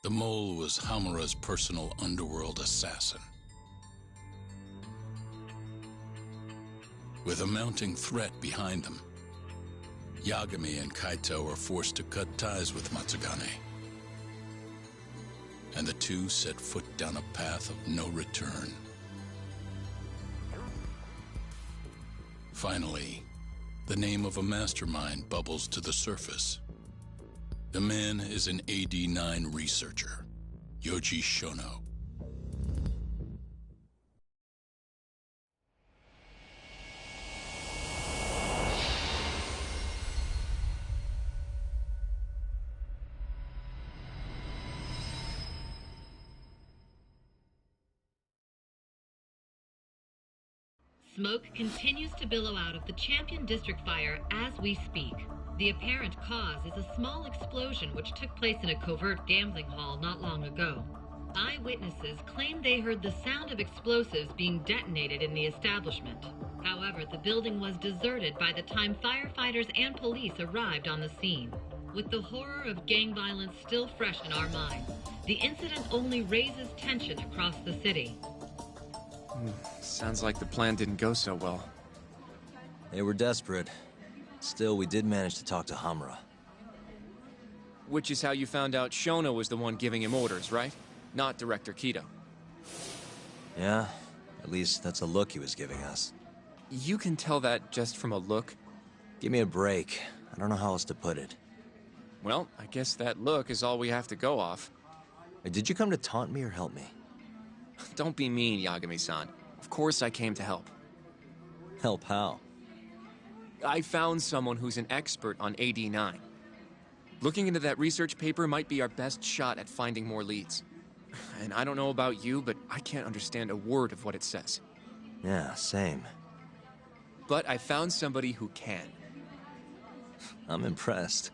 The mole was Hamura's personal underworld assassin. With a mounting threat behind them, Yagami and Kaito are forced to cut ties with Matsugane. And the two set foot down a path of no return. Finally, the name of a mastermind bubbles to the surface. The man is an AD9 researcher, Yoji Shono. Smoke continues to billow out of the Champion District fire as we speak. The apparent cause is a small explosion which took place in a covert gambling hall not long ago. Eyewitnesses claim they heard the sound of explosives being detonated in the establishment. However, the building was deserted by the time firefighters and police arrived on the scene. With the horror of gang violence still fresh in our minds, the incident only raises tension across the city. Sounds like the plan didn't go so well. They were desperate. Still, we did manage to talk to Hamura. Which is how you found out Shono was the one giving him orders, right? Not Director Kido. Yeah, at least that's a look he was giving us. You can tell that just from a look? Give me a break. I don't know how else to put it. Well, I guess that look is all we have to go off. Did you come to taunt me or help me? Don't be mean, Yagami-san. Of course I came to help. Help how? I found someone who's an expert on AD9. Looking into that research paper might be our best shot at finding more leads. And I don't know about you, but I can't understand a word of what it says. Yeah, same. But I found somebody who can. I'm impressed.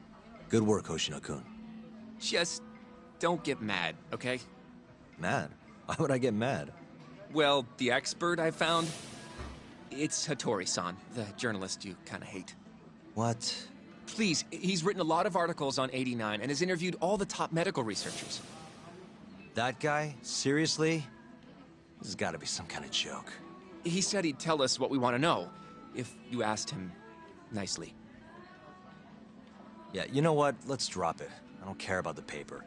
Good work, Hoshino-kun. Just don't get mad, okay? Mad? Why would I get mad? Well, the expert I found, it's Hattori-san, the journalist you kind of hate. What? Please, he's written a lot of articles on 89 and has interviewed all the top medical researchers. That guy? Seriously? This has got to be some kind of joke. He said he'd tell us what we want to know, if you asked him nicely. Yeah, you know what? Let's drop it. I don't care about the paper.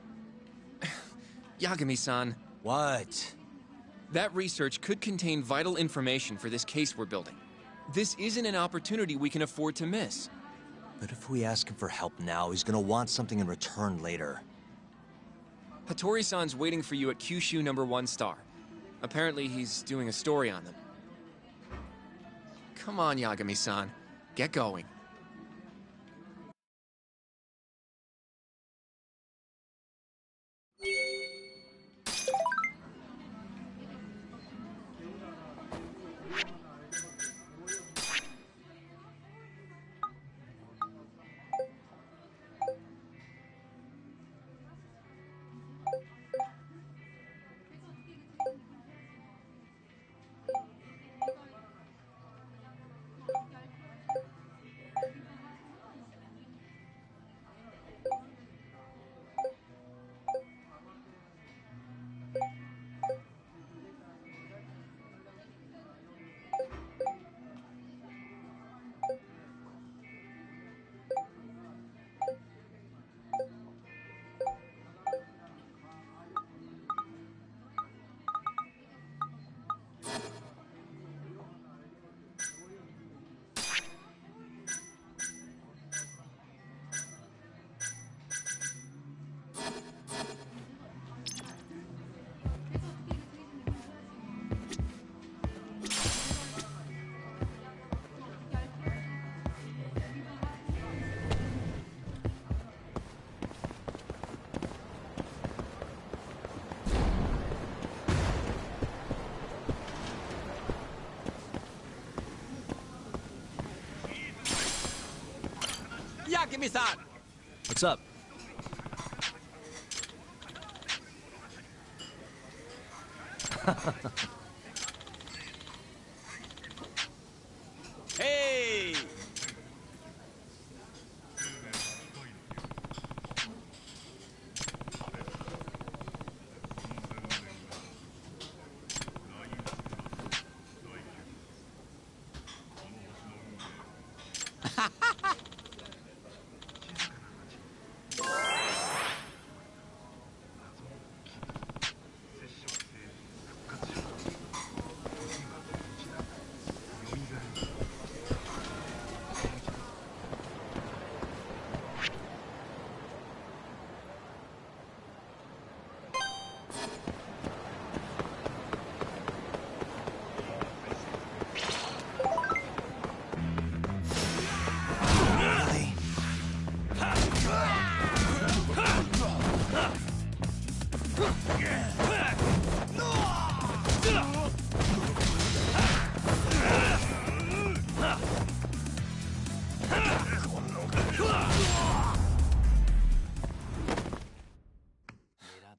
Yagami-san. What? That research could contain vital information for this case we're building. This isn't an opportunity we can afford to miss. But if we ask him for help now, he's gonna want something in return later. Hattori-san's waiting for you at Kyushu #1 star. Apparently he's doing a story on them. Come on, Yagami-san. Get going. Yagami-san! What's up? Hey!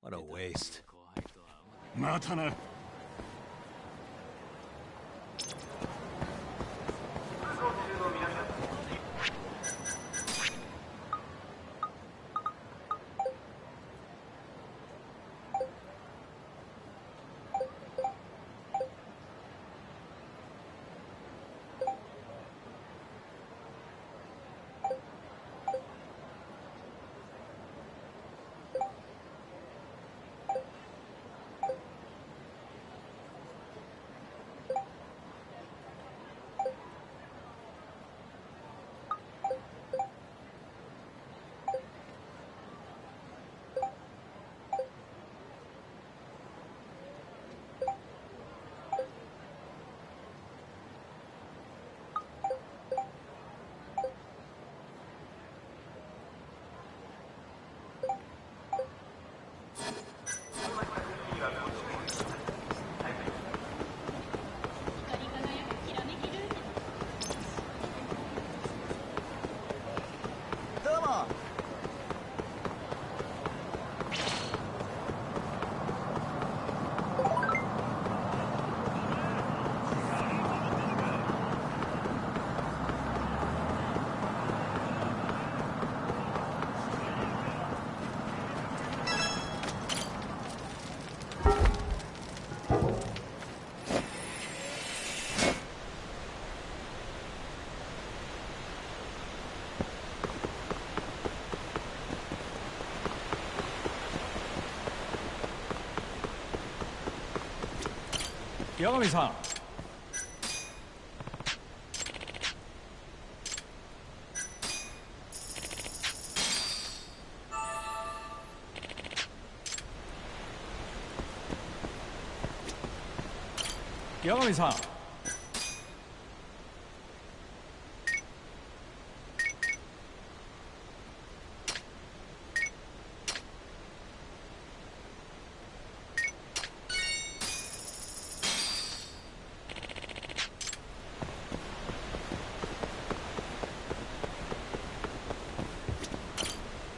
What a waste. またな。八神さん。八神さん。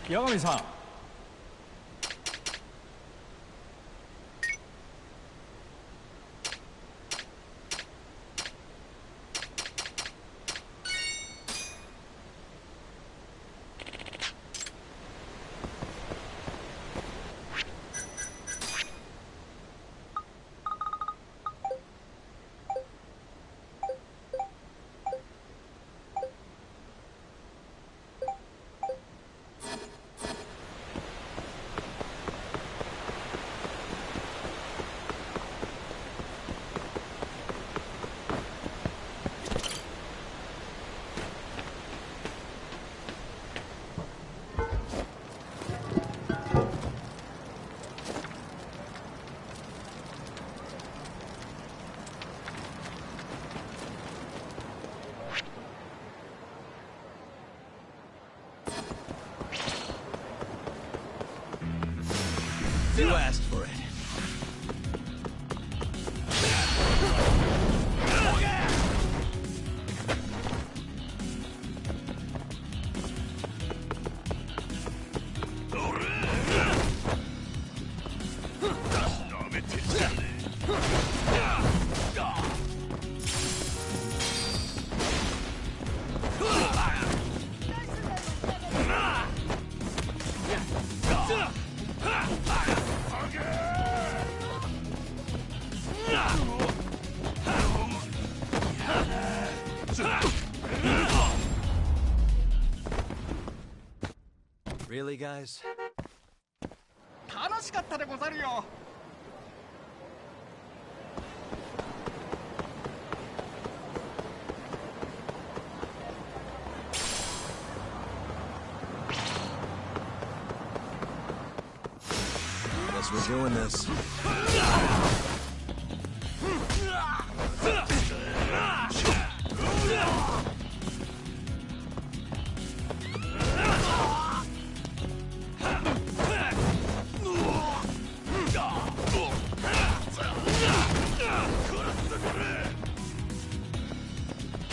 八神さん。You asked for it. Okay. Really, guys? 楽しかったでござるよ。Guess we're doing this.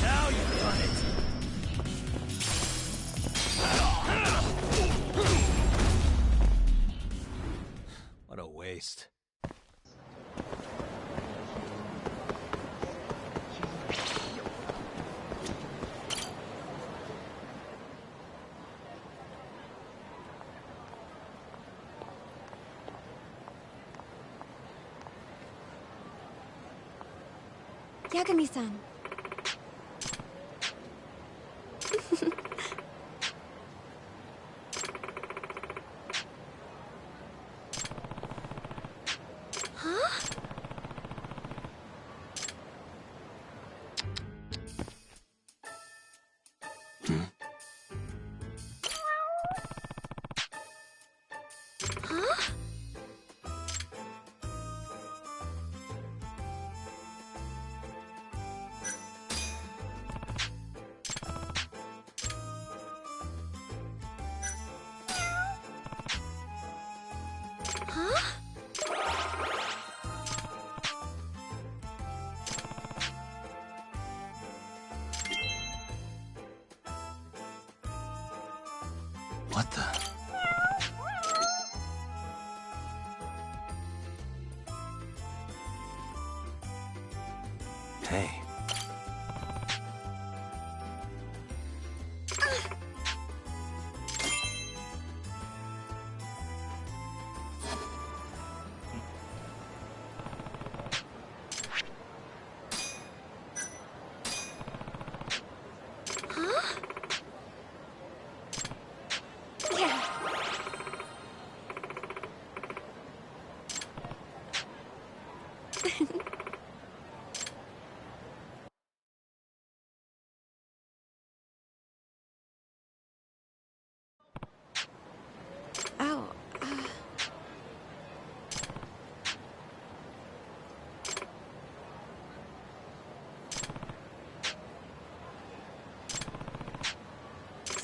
Now you've done it. What a waste. Yagami-san. Huh? Huh? Huh? What the? Hey. Huh? Yeah. Oh,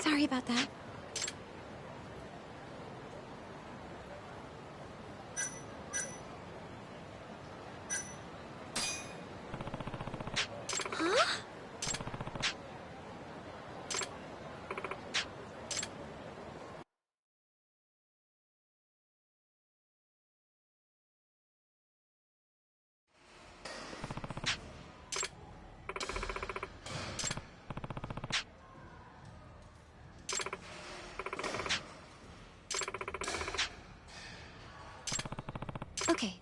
sorry about that. Huh? Okay.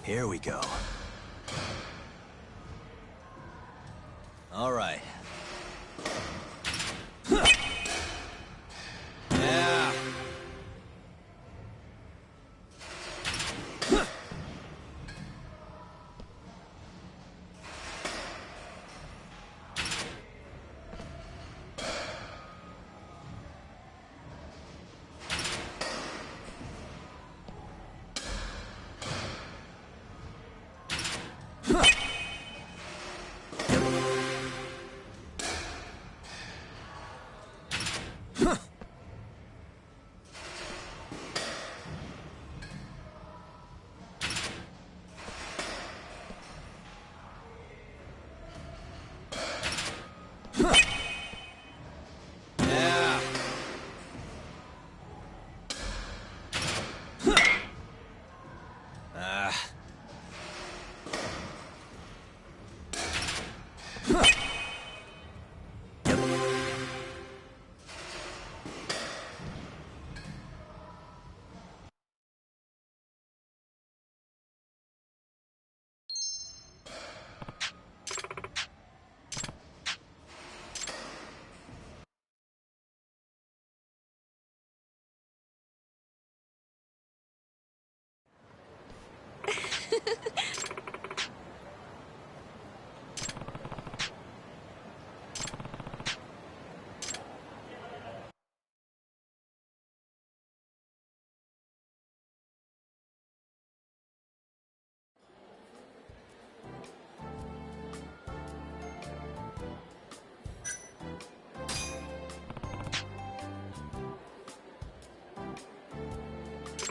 Here we go. All right. Yeah. Yeah. Ah.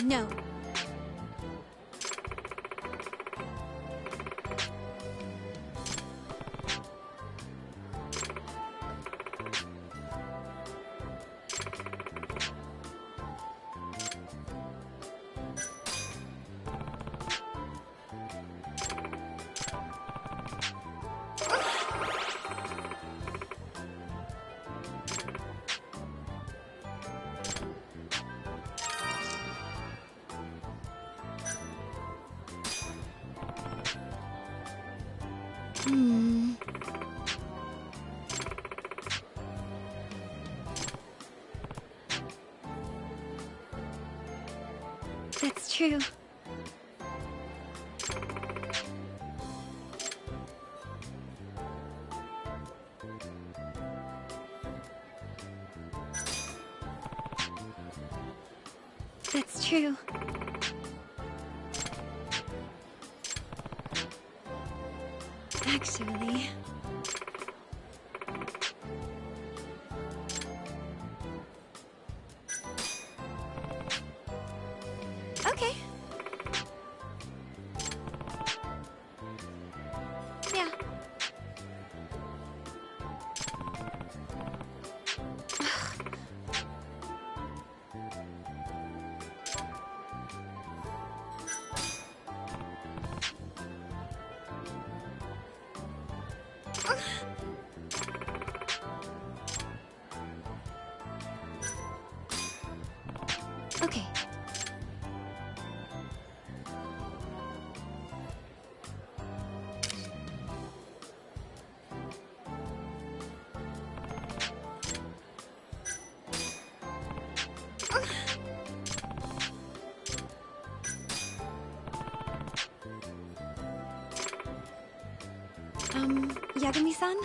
no. That's true. That's true. Actually... Okay. Yeah. Okay. Yagami-san?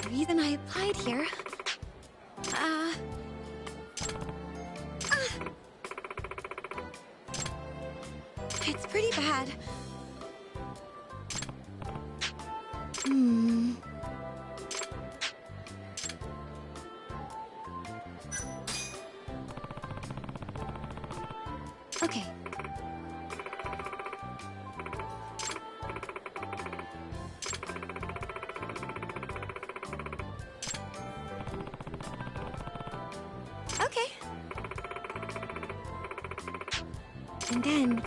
The reason I applied here... It's pretty bad. Okay. Okay. And then...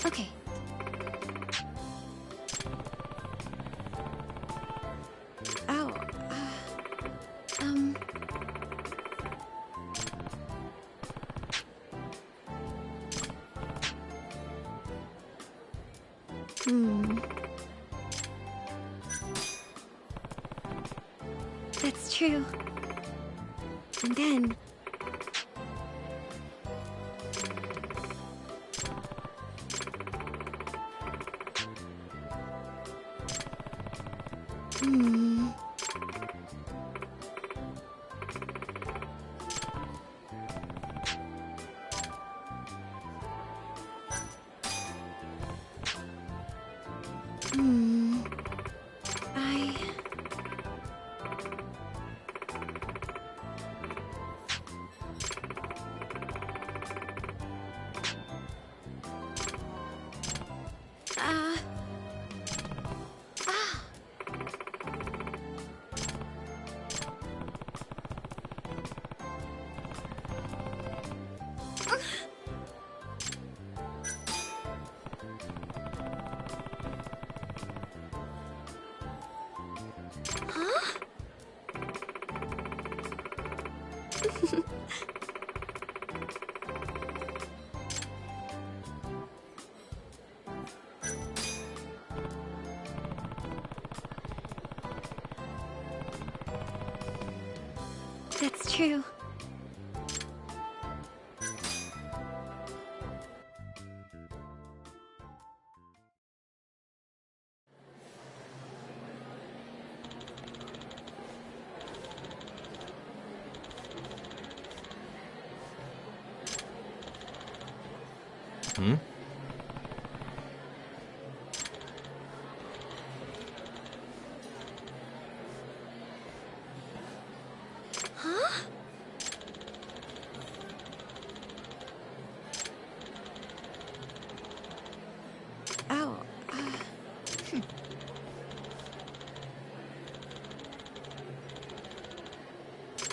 Okay. Ow. That's true. And then... That's true.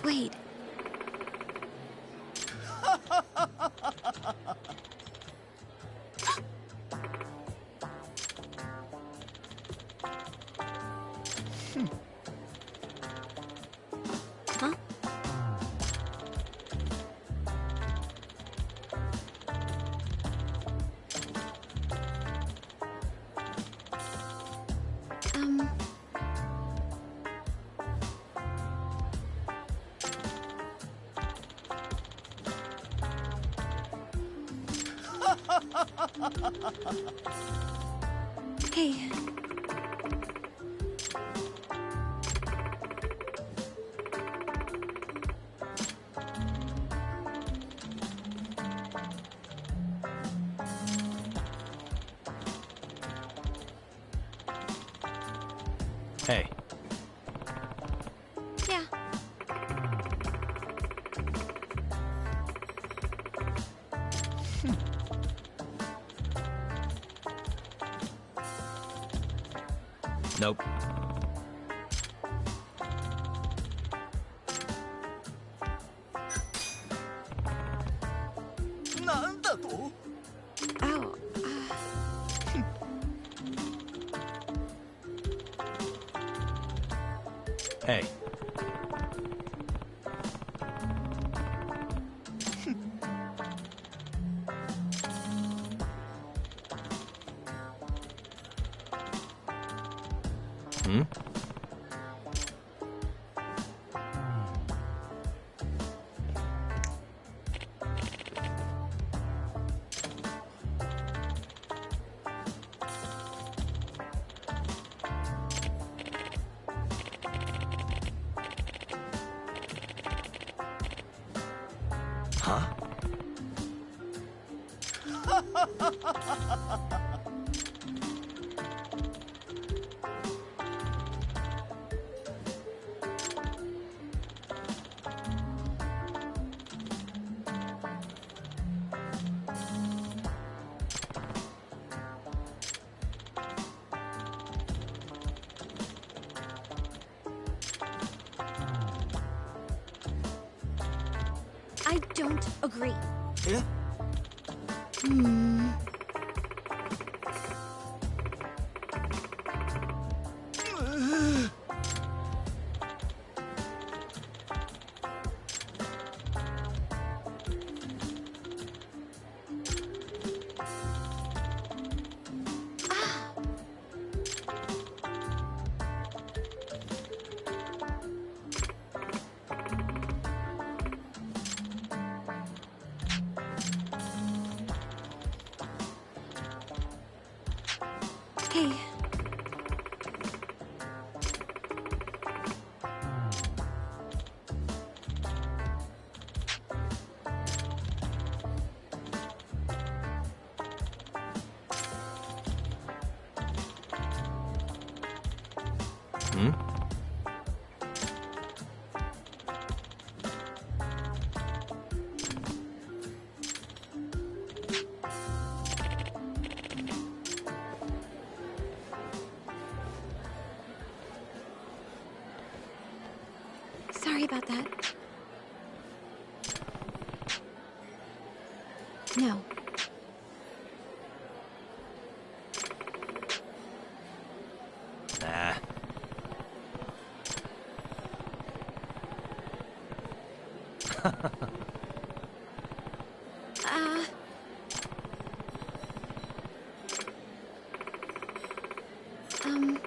Wait. Huh? Hey. Hey. Yeah. Nope. Oh. Hey. Hmm? Huh? I don't agree. Yeah? Hmm. Hey. Hmm? Sorry about that. No. Nah. Uh... Um...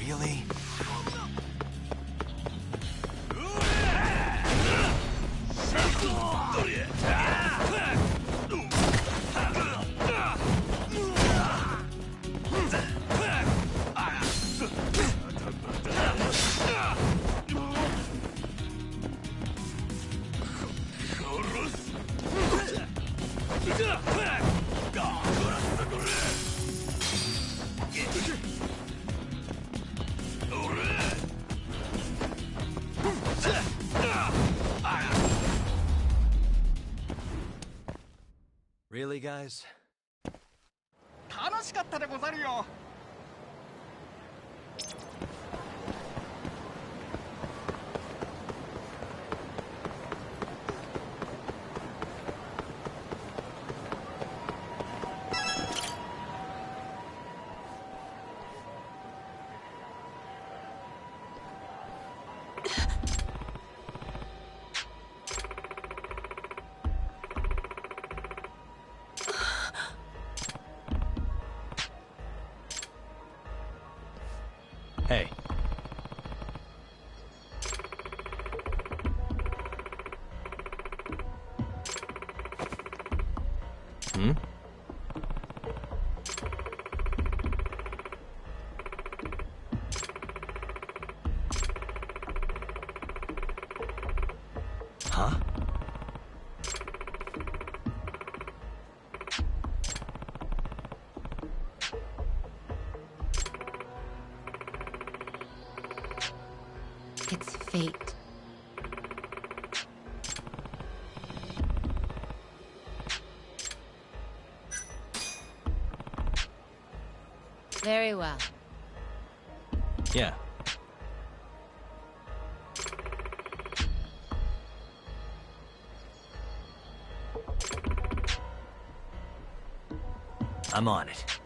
Really? Really, guys? 楽しかったでござるよ。Hey. Hmm? Huh? It's fate. Very well. Yeah. I'm on it.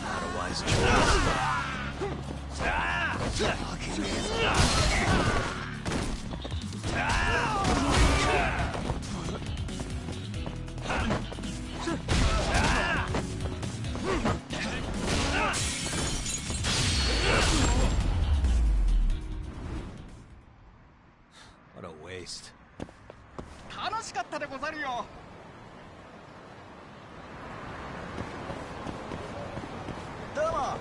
Not a wise choice. What a waste. 楽しかったでござるよ。どうも。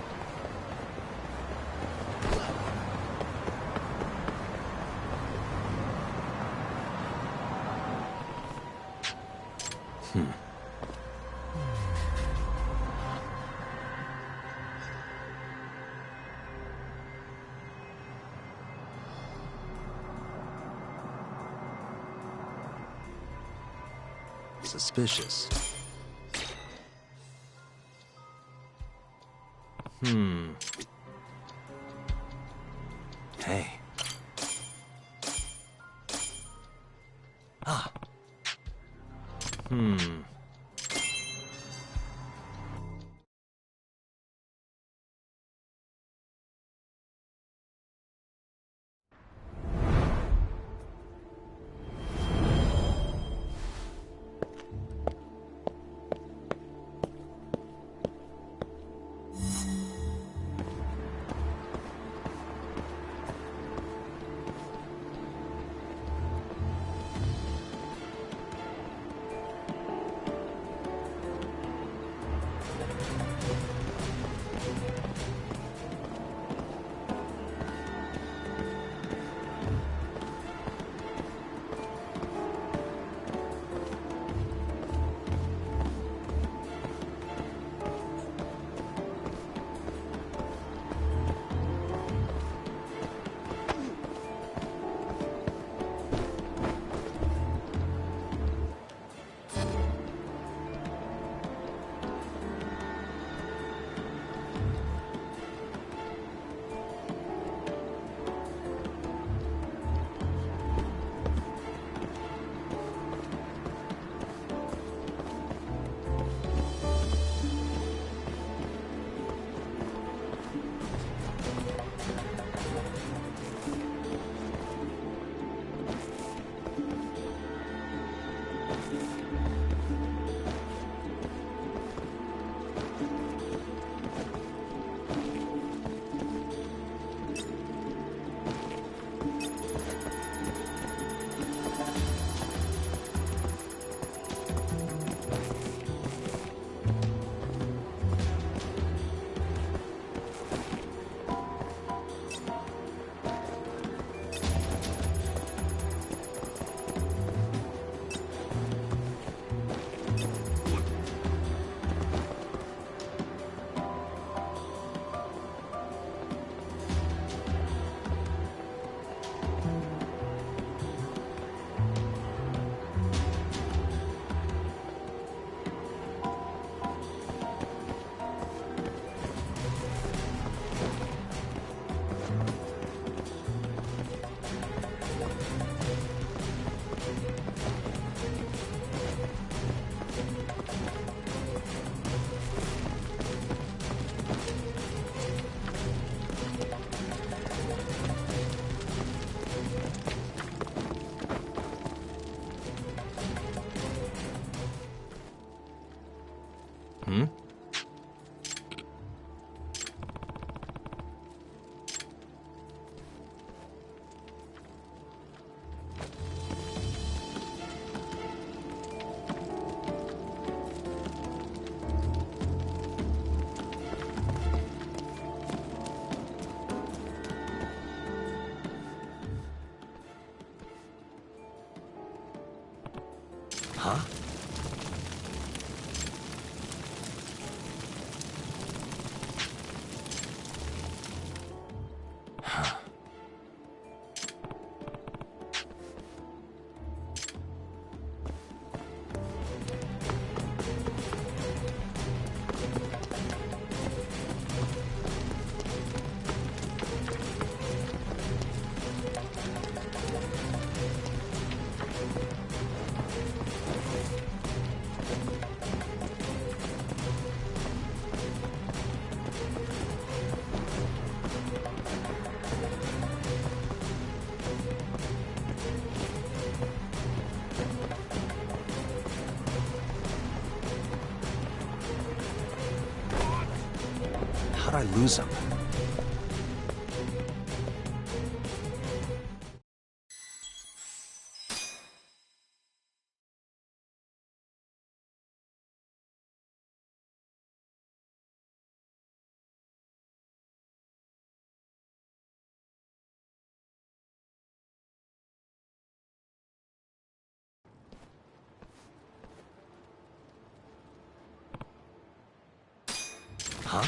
Suspicious. Hey. Ah. Huh? How'd I lose him? Huh?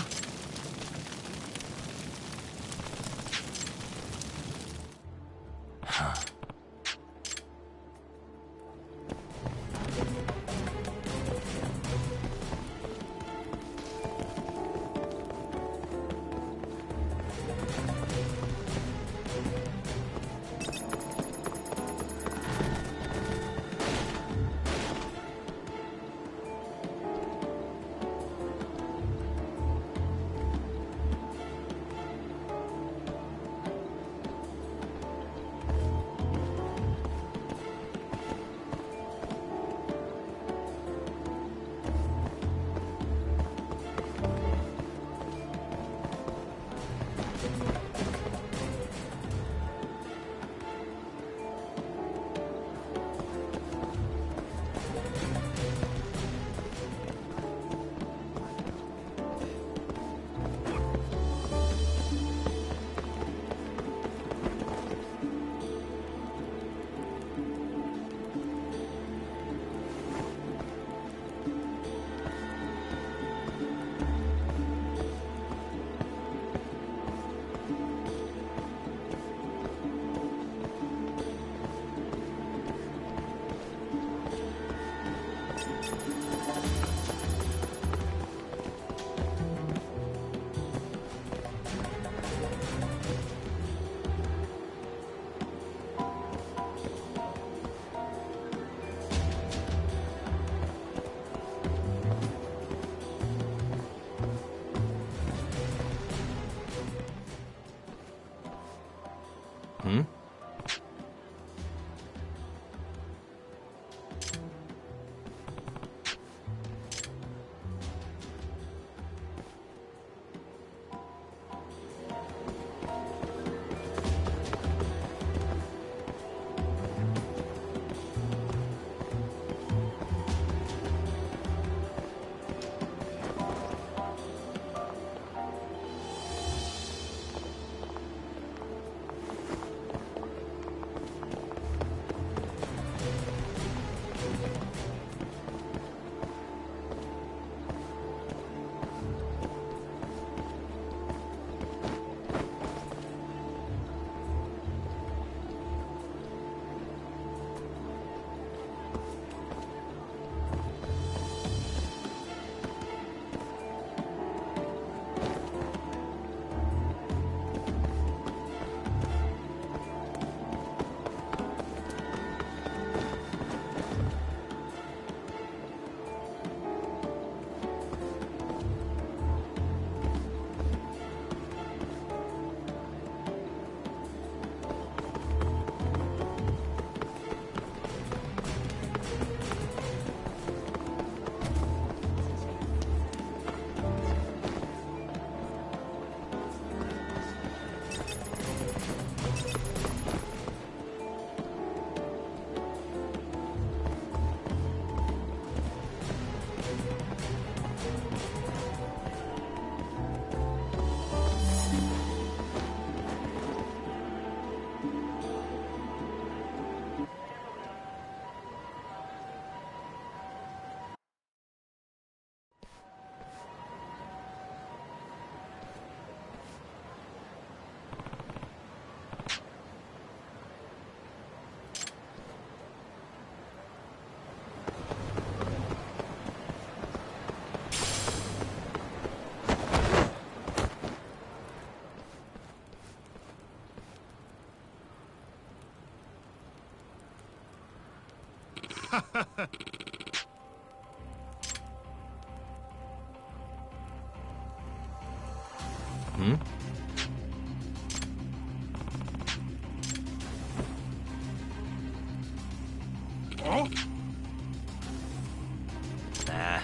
Hmm? Oh? Nah.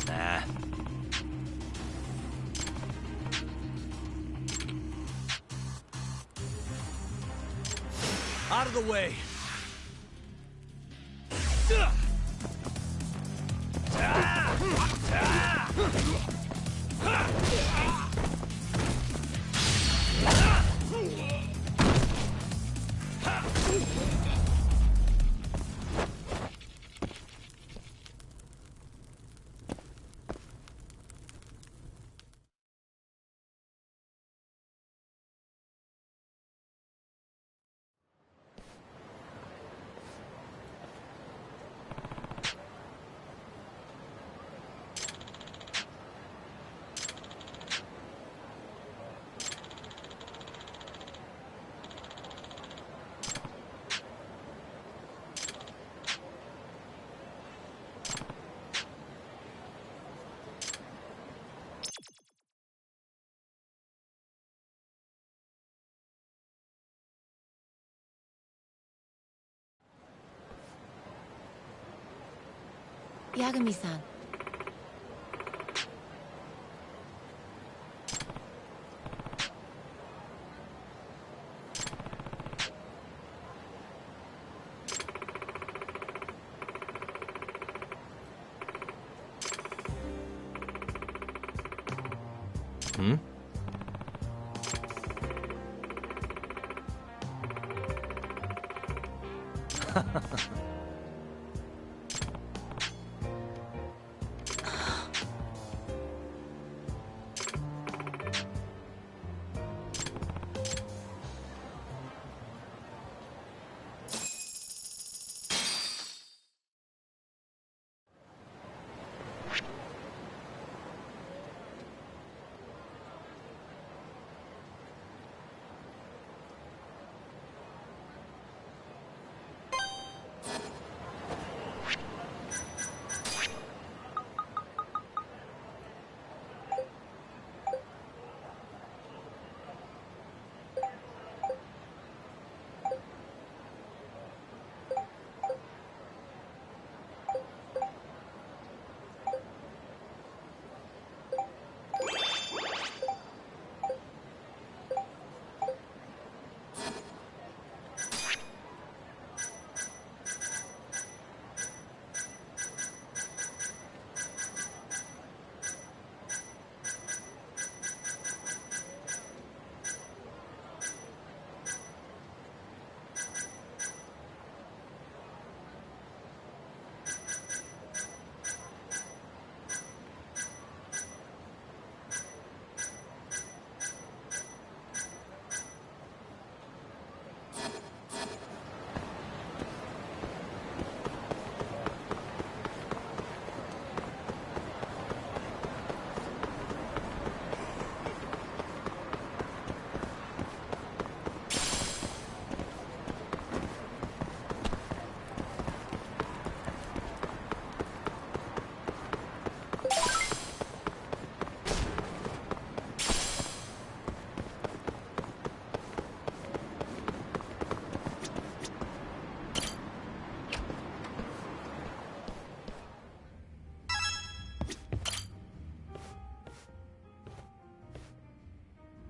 Nah. Out of the way. Yagami-san. Hmm?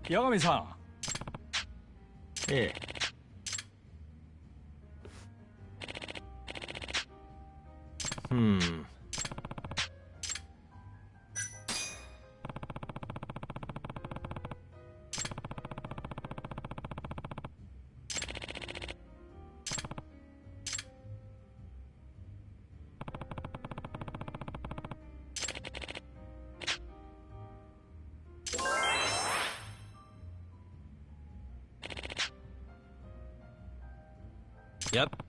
Yagami-san. ええ。Hmm. Yep.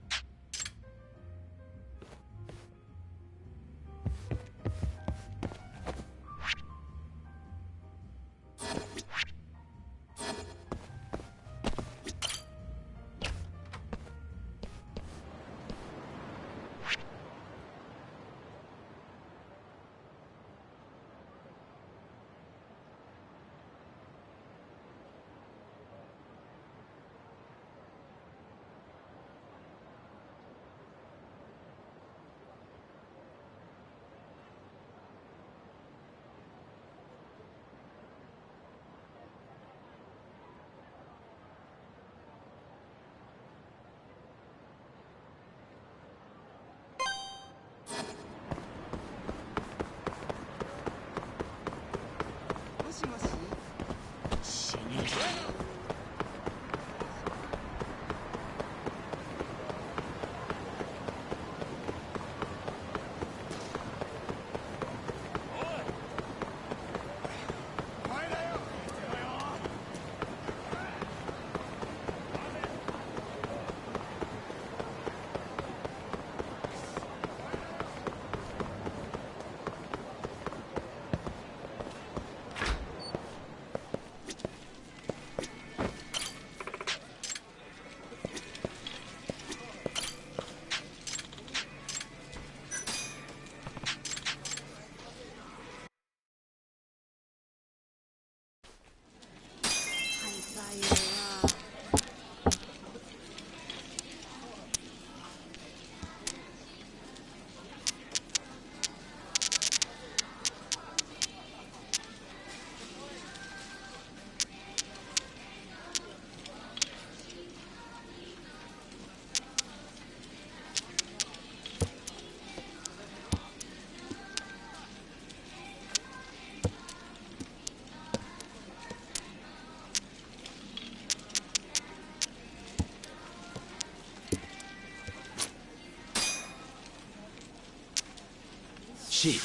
Sheep.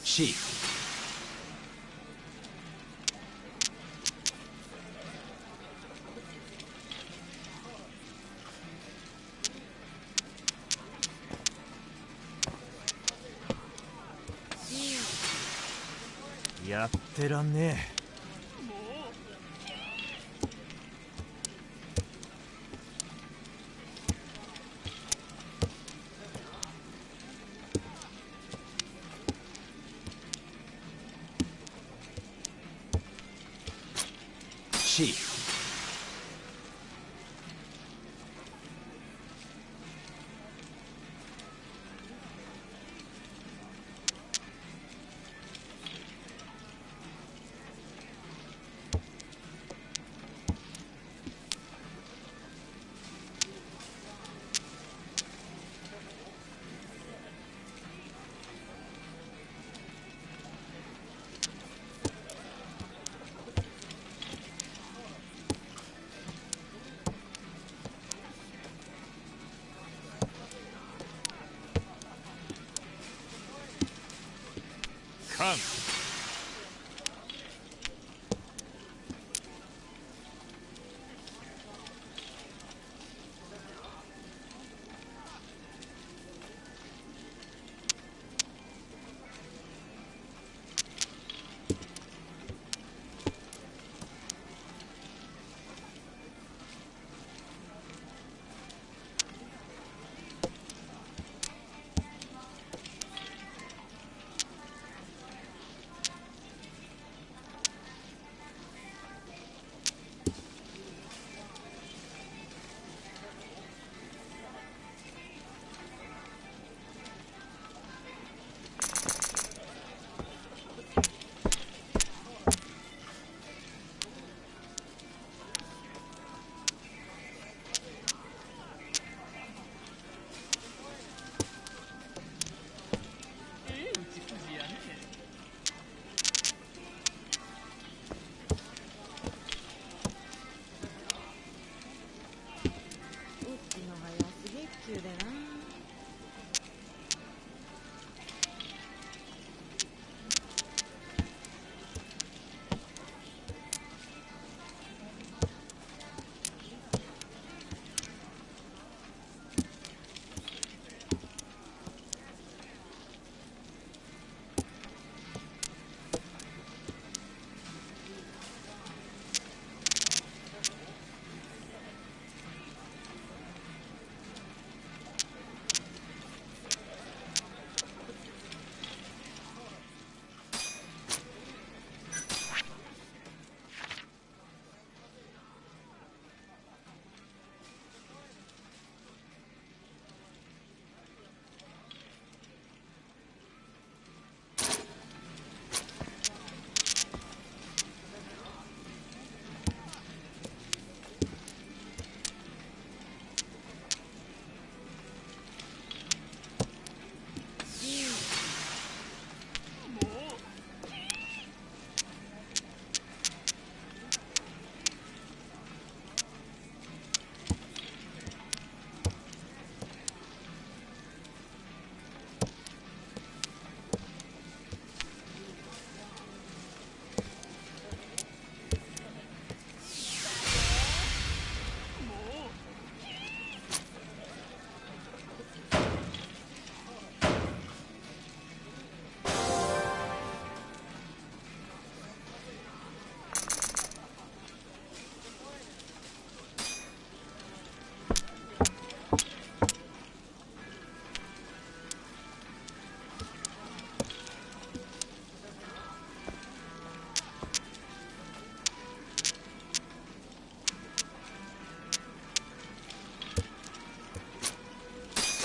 Sheep.やってらんねえ。Sheep. Come.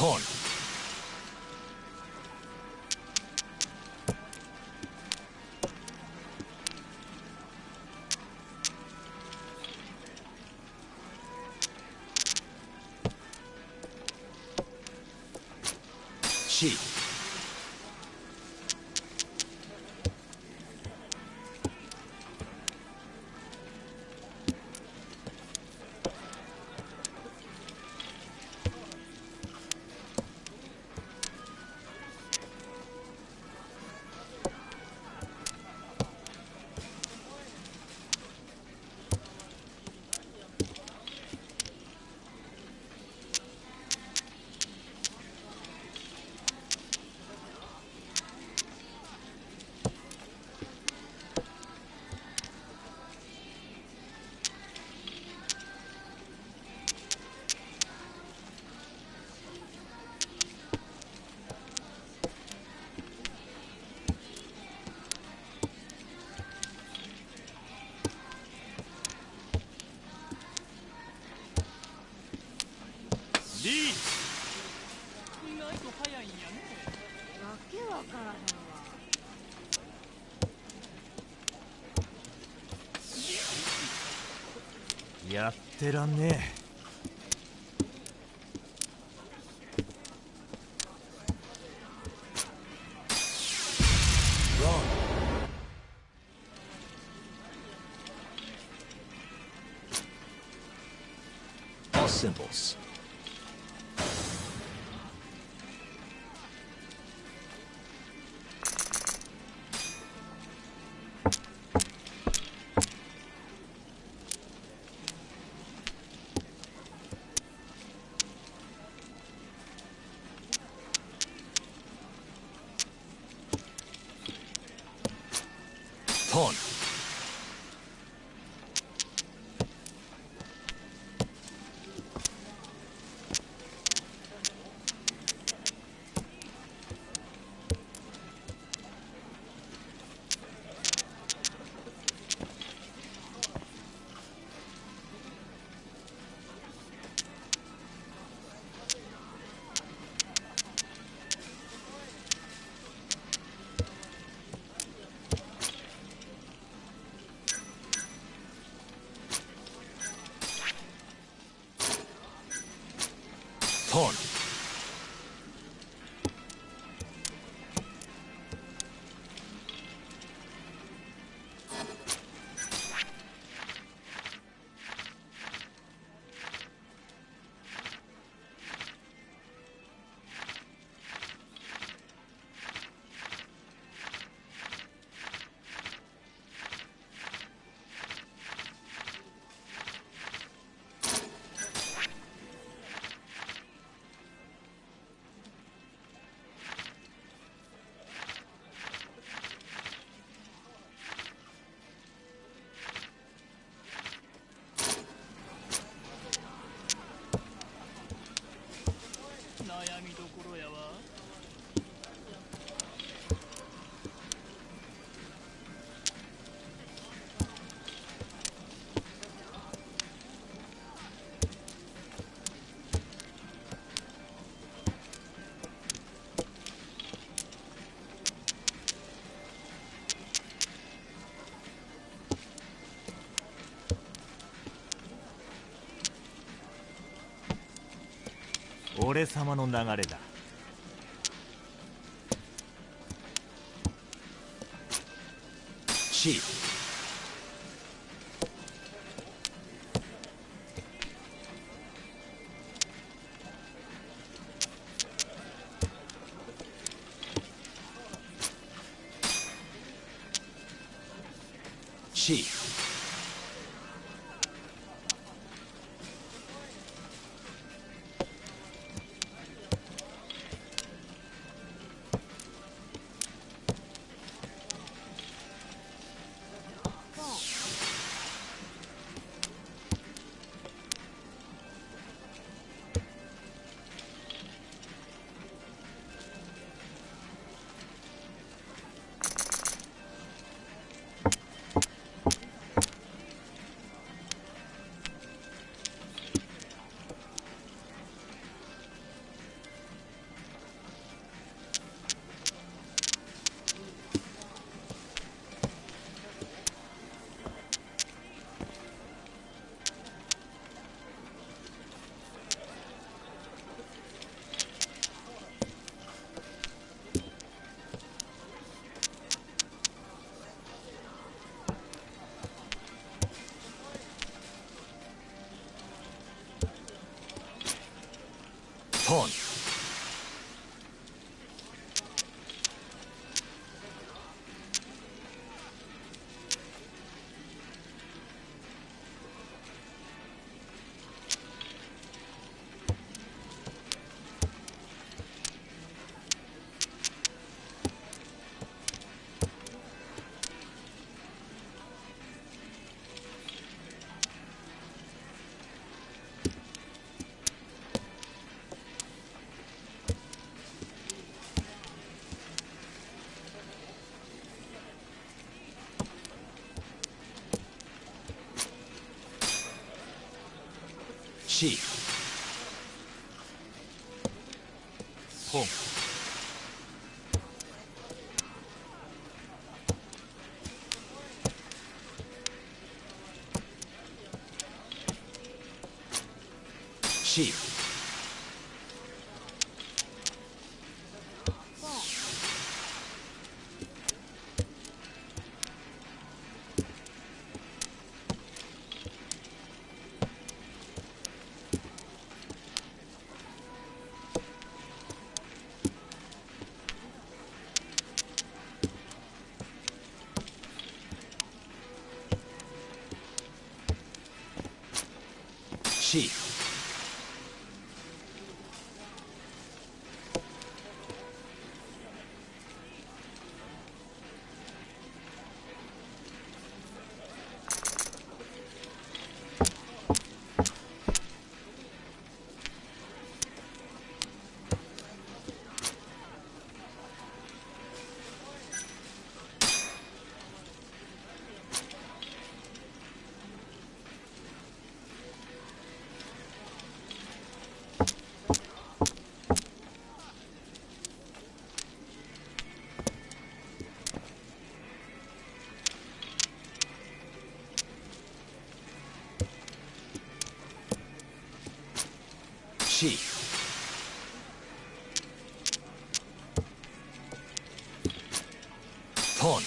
Ton. She. D 意外と早いんやね。わけわからへんわ。やってらんねえ。All symbols. Ton. Ton.俺様の流れだ。She. She. Ton. She. Pong. She. She. She. Ton.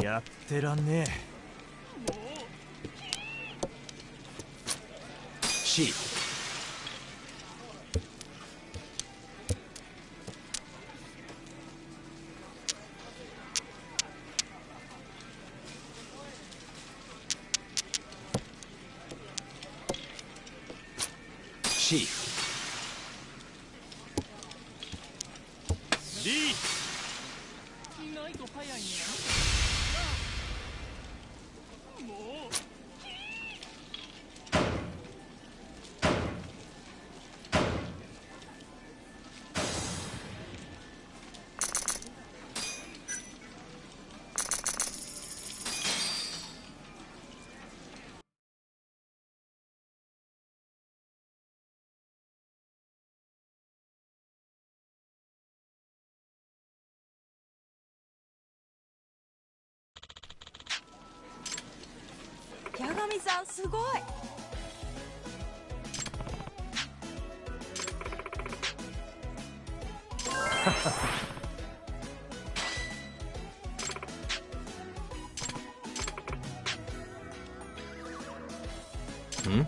やってらんねえ。She. She. リーチ。意外と早いね。もう。八神さんすごい。ん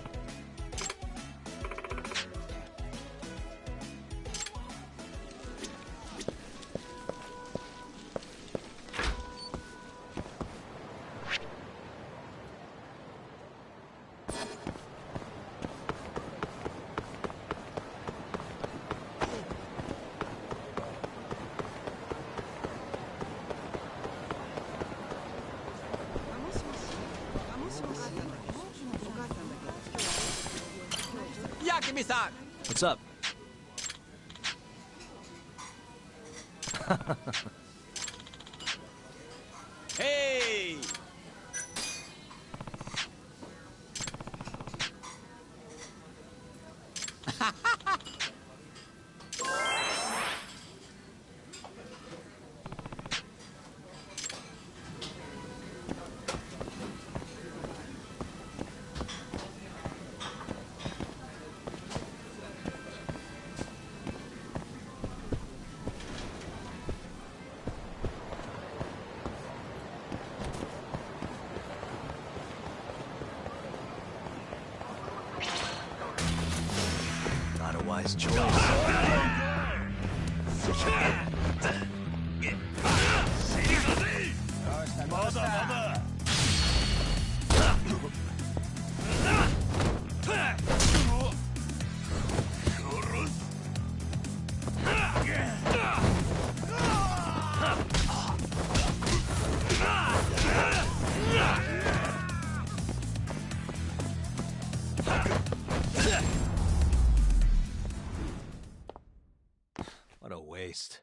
？What's up? Hey! Wise choice. What a waste.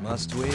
Must we?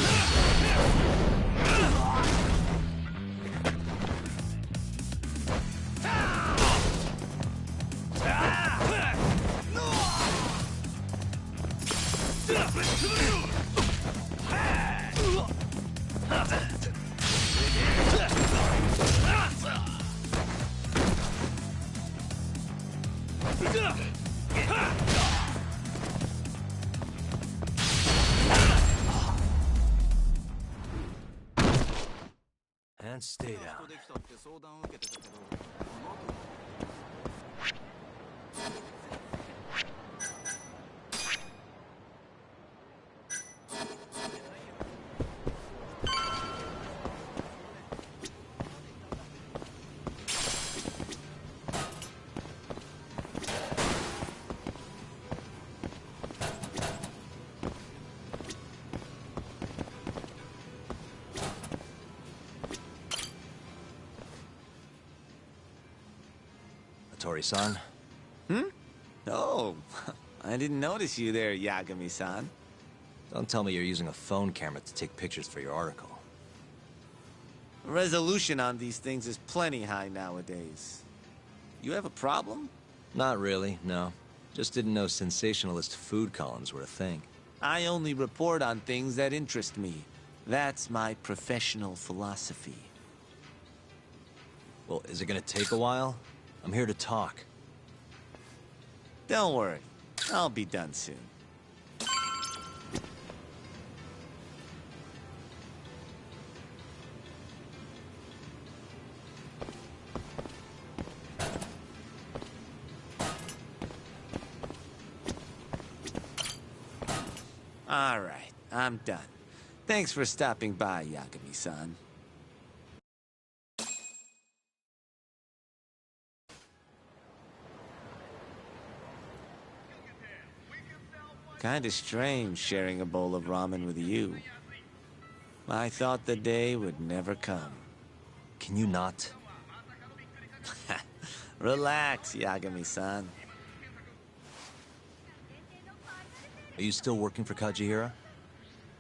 And stay down. Tori-san? Oh, I didn't notice you there, Yagami-san. Don't tell me you're using a phone camera to take pictures for your article. Resolution on these things is plenty high nowadays. You have a problem? Not really, no. Just didn't know sensationalist food columns were a thing. I only report on things that interest me. That's my professional philosophy. Well, is it gonna take a while? I'm here to talk. Don't worry, I'll be done soon. All right, I'm done. Thanks for stopping by, Yagami-san. Kinda strange sharing a bowl of ramen with you. I thought the day would never come. Can you not? Relax, Yagami-san. Are you still working for Kajihira?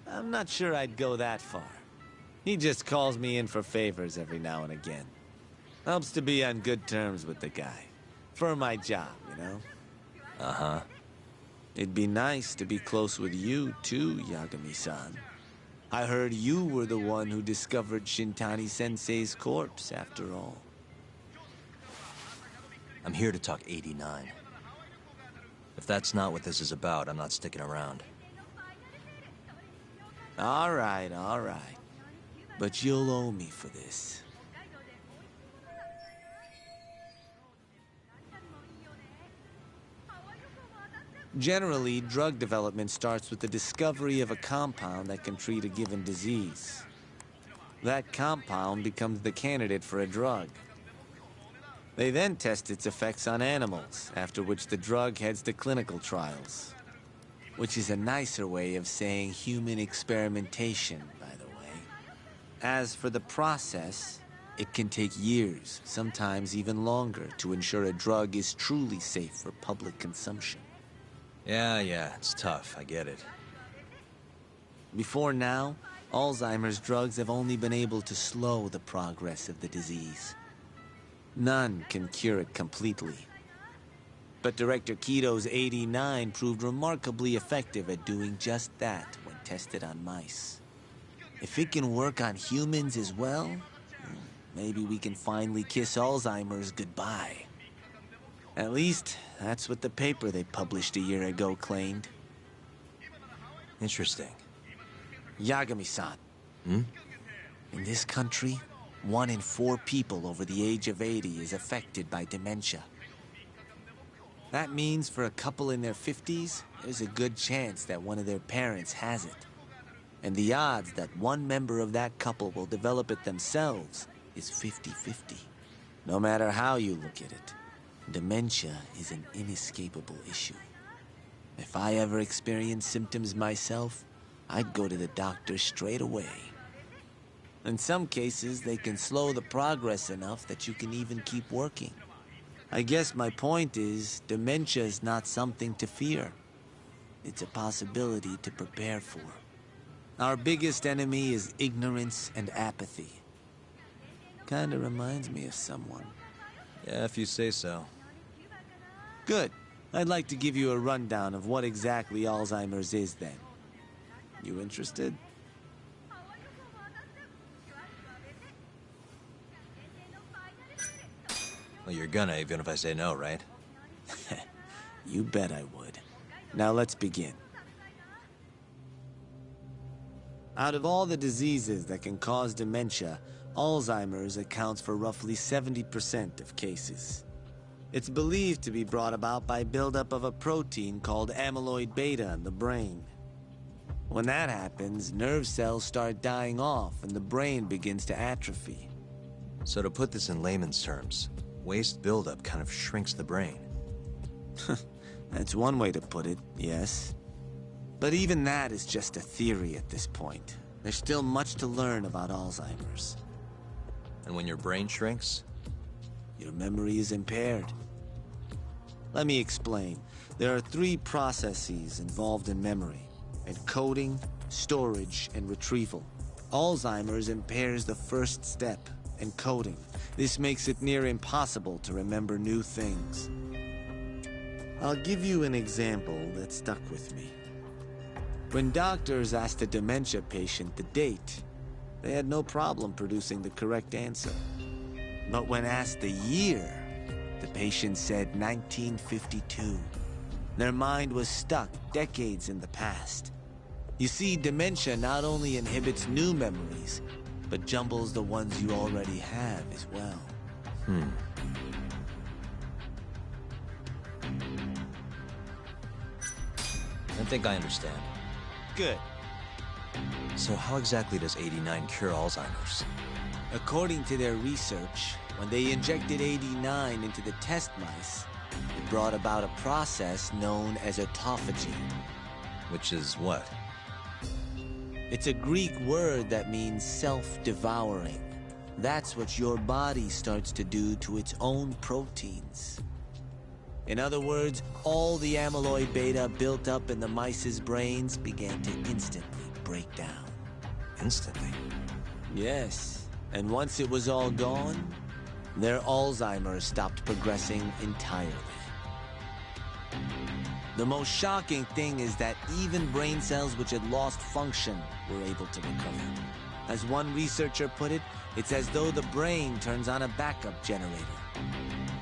I'm not sure I'd go that far. He just calls me in for favors every now and again. Helps to be on good terms with the guy. For my job, you know? Uh-huh. It'd be nice to be close with you, too, Yagami-san. I heard you were the one who discovered Shintani-sensei's corpse, after all. I'm here to talk 89. If that's not what this is about, I'm not sticking around. All right. But you'll owe me for this. Generally, drug development starts with the discovery of a compound that can treat a given disease. That compound becomes the candidate for a drug. They then test its effects on animals, after which the drug heads to clinical trials. Which is a nicer way of saying human experimentation, by the way. As for the process, it can take years, sometimes even longer, to ensure a drug is truly safe for public consumption. Yeah, it's tough, I get it. Before now, Alzheimer's drugs have only been able to slow the progress of the disease. None can cure it completely. But Director Keto's AD9 proved remarkably effective at doing just that when tested on mice. If it can work on humans as well, maybe we can finally kiss Alzheimer's goodbye. At least, that's what the paper they published a year ago claimed. Interesting. Yagami-san. Hmm? In this country, 1 in 4 people over the age of 80 is affected by dementia. That means for a couple in their 50s, there's a good chance that one of their parents has it. And the odds that one member of that couple will develop it themselves is 50-50. No matter how you look at it, dementia is an inescapable issue. If I ever experienced symptoms myself, I'd go to the doctor straight away. In some cases, they can slow the progress enough that you can even keep working. I guess my point is, dementia is not something to fear. It's a possibility to prepare for. Our biggest enemy is ignorance and apathy. Kinda reminds me of someone. Yeah, if you say so. Good. I'd like to give you a rundown of what exactly Alzheimer's is then. You interested? Well, you're gonna, even if I say no, right? You bet I would. Now let's begin. Out of all the diseases that can cause dementia, Alzheimer's accounts for roughly 70% of cases. It's believed to be brought about by buildup of a protein called amyloid beta in the brain. When that happens, nerve cells start dying off and the brain begins to atrophy. So to put this in layman's terms, waste buildup kind of shrinks the brain. That's one way to put it, yes. But even that is just a theory at this point. There's still much to learn about Alzheimer's. And when your brain shrinks? Your memory is impaired. Let me explain. There are 3 processes involved in memory: encoding, storage, and retrieval. Alzheimer's impairs the first step, encoding. This makes it near impossible to remember new things. I'll give you an example that stuck with me. When doctors asked a dementia patient the date, they had no problem producing the correct answer. But when asked the year, the patient said 1952. Their mind was stuck decades in the past. You see, dementia not only inhibits new memories, but jumbles the ones you already have as well. I think I understand. Good. So how exactly does AD9 cure Alzheimer's? According to their research, when they injected AD9 into the test mice, it brought about a process known as autophagy. Which is what? It's a Greek word that means self-devouring. That's what your body starts to do to its own proteins. In other words, all the amyloid beta built up in the mice's brains began to instantly break down. Instantly? Yes, and once it was all gone, their Alzheimer's stopped progressing entirely. The most shocking thing is that even brain cells which had lost function were able to recover. As one researcher put it, it's as though the brain turns on a backup generator.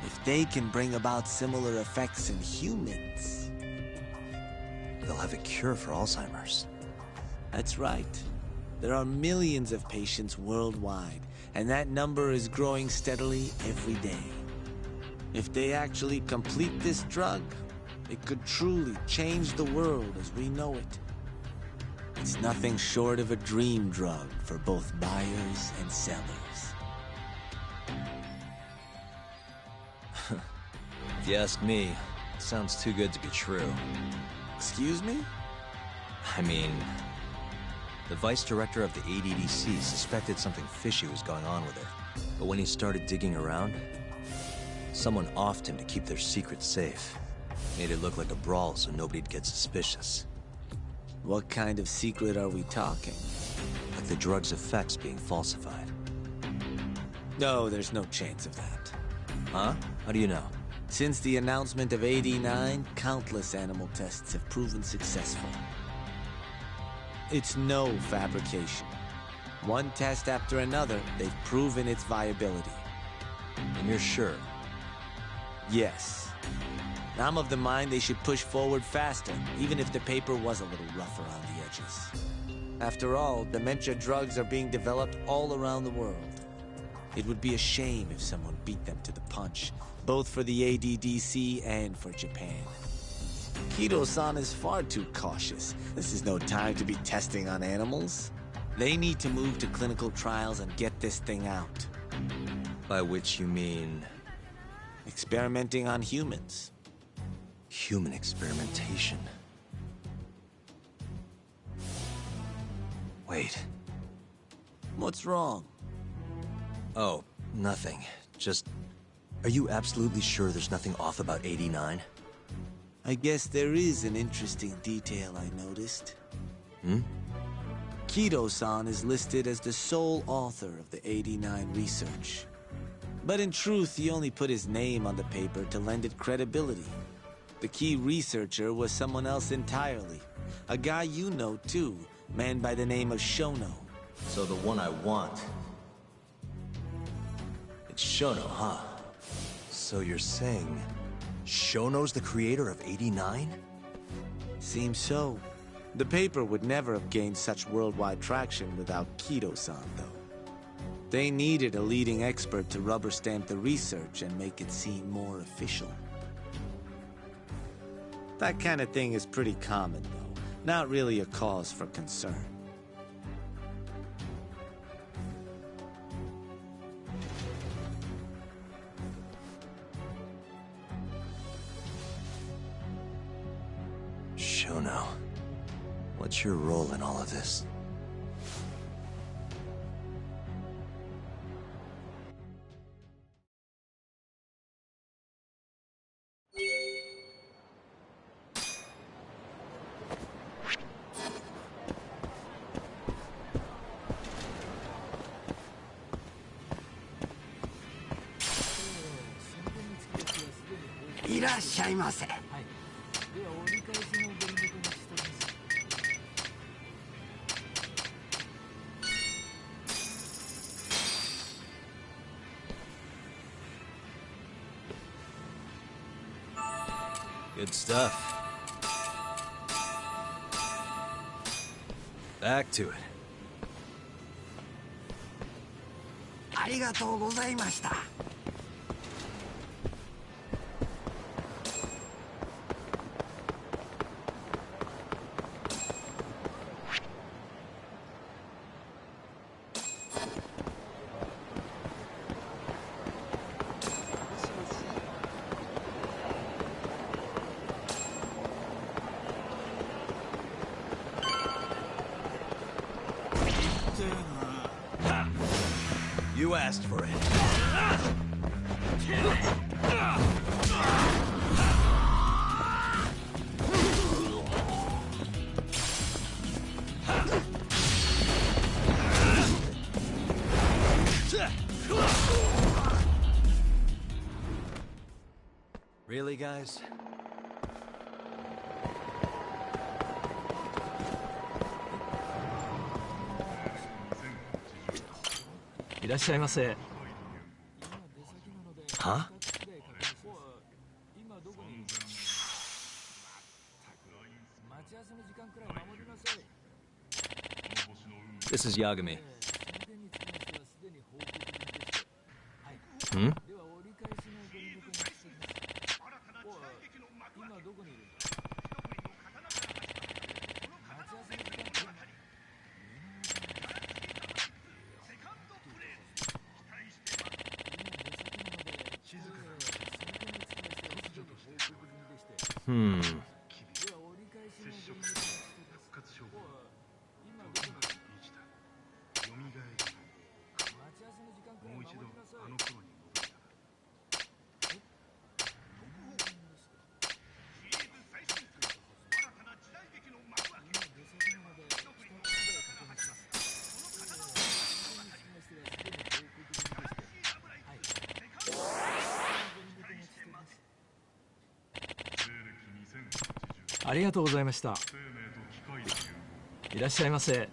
If they can bring about similar effects in humans... They'll have a cure for Alzheimer's. That's right. There are millions of patients worldwide, and that number is growing steadily every day. If they actually complete this drug, it could truly change the world as we know it. It's nothing short of a dream drug for both buyers and sellers. If you ask me, it sounds too good to be true. Excuse me? I mean, the vice director of the ADDC suspected something fishy was going on with it. But when he started digging around, someone offed him to keep their secret safe. Made it look like a brawl so nobody'd get suspicious. What kind of secret are we talking? Like the drug's effects being falsified. No, there's no chance of that. Huh? How do you know? Since the announcement of AD9, countless animal tests have proven successful. It's no fabrication. One test after another, they've proven its viability. And you're sure? Yes. I'm of the mind they should push forward faster, even if the paper was a little rough around the edges. After all, dementia drugs are being developed all around the world. It would be a shame if someone beat them to the punch, both for the ADDC and for Japan. Kido-san is far too cautious. This is no time to be testing on animals. They need to move to clinical trials and get this thing out. By which you mean... experimenting on humans. Human experimentation. Wait. What's wrong? Oh, nothing. Just... Are you absolutely sure there's nothing off about 89? I guess there is an interesting detail I noticed. Hmm? Kido-san is listed as the sole author of the 89 research. But in truth, he only put his name on the paper to lend it credibility. The key researcher was someone else entirely. A guy you know too, man by the name of Shono. So the one I want... It's Shono, huh? So you're saying... Shono's the creator of 89? Seems so. The paper would never have gained such worldwide traction without Kido-san, though. They needed a leading expert to rubber stamp the research and make it seem more official. That kind of thing is pretty common, though. Not really a cause for concern. Shono, what's your role in all of this? Good stuff. Back to it. ありがとうございました。You asked for it. Really, guys? いらっしゃいませ。Huh? This is Yagami. Hmm? Hmm. ありがとうございました。いらっしゃいませ。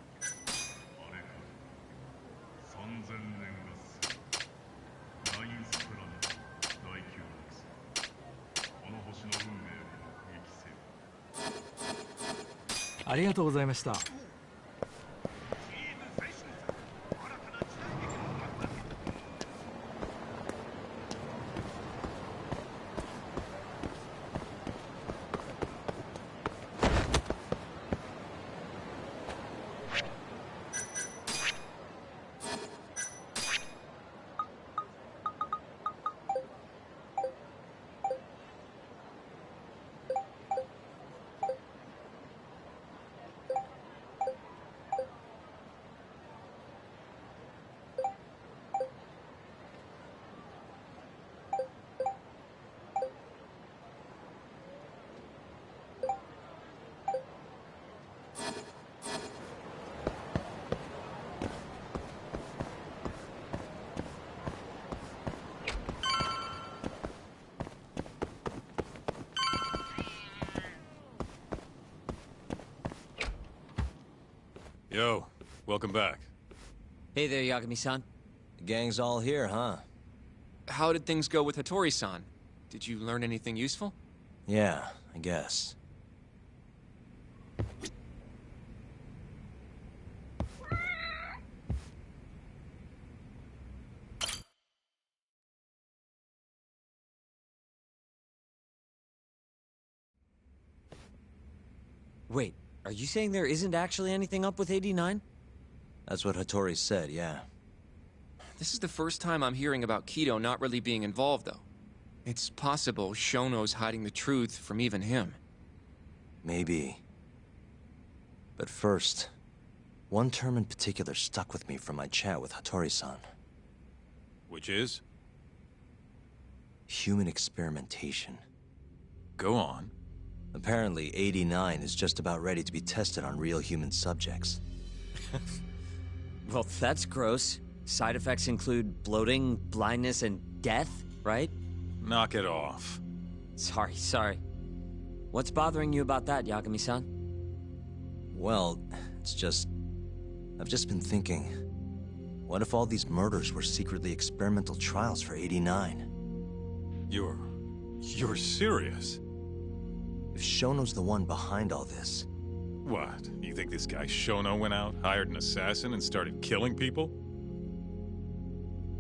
ありがとうございました。Yo, welcome back. Hey there, Yagami-san. The gang's all here, huh? How did things go with Hattori-san? Did you learn anything useful? Yeah, I guess. Wait, are you saying there isn't actually anything up with 89? That's what Hattori said, yeah. This is the first time I'm hearing about Kido not really being involved, though. It's possible Shono's hiding the truth from even him. Maybe. But first, one term in particular stuck with me from my chat with Hattori-san. Which is? Human experimentation. Go on. Apparently, 89 is just about ready to be tested on real human subjects. Well, that's gross. Side effects include bloating, blindness, and death, right? Knock it off. Sorry. What's bothering you about that, Yagami-san? Well, it's just... I've just been thinking... What if all these murders were secretly experimental trials for 89? You're serious? If Shono's the one behind all this... What? You think this guy Shono went out, hired an assassin, and started killing people?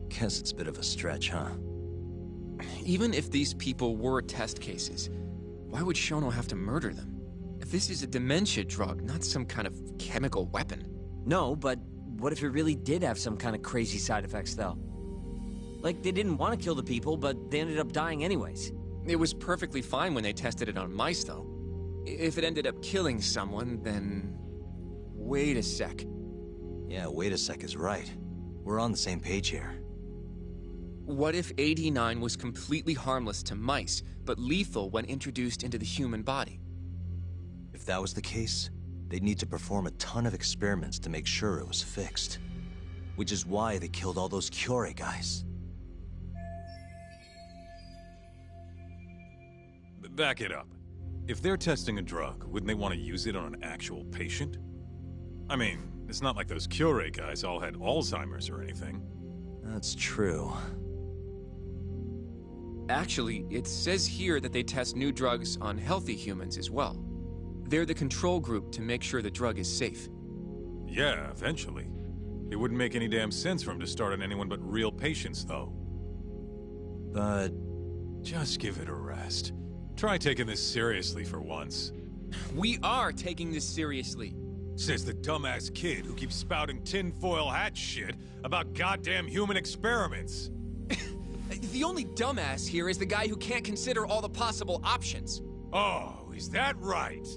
Guess it's a bit of a stretch, huh? Even if these people were test cases, why would Shono have to murder them? If this is a dementia drug, not some kind of chemical weapon. No, but what if it really did have some kind of crazy side effects, though? Like, they didn't want to kill the people, but they ended up dying anyways. It was perfectly fine when they tested it on mice, though. If it ended up killing someone, then... Wait a sec. Yeah, wait a sec is right. We're on the same page here. What if 89 was completely harmless to mice, but lethal when introduced into the human body? If that was the case, they'd need to perform a ton of experiments to make sure it was fixed. Which is why they killed all those Kyorei guys. Back it up. If they're testing a drug, wouldn't they want to use it on an actual patient? I mean, it's not like those Kyorei guys all had Alzheimer's or anything. That's true. Actually, it says here that they test new drugs on healthy humans as well. They're the control group to make sure the drug is safe. Yeah, eventually. It wouldn't make any damn sense for him to start on anyone but real patients, though. But... just give it a rest. Try taking this seriously for once. We are taking this seriously. Says the dumbass kid who keeps spouting tinfoil hat shit about goddamn human experiments. The only dumbass here is the guy who can't consider all the possible options. Oh, is that right?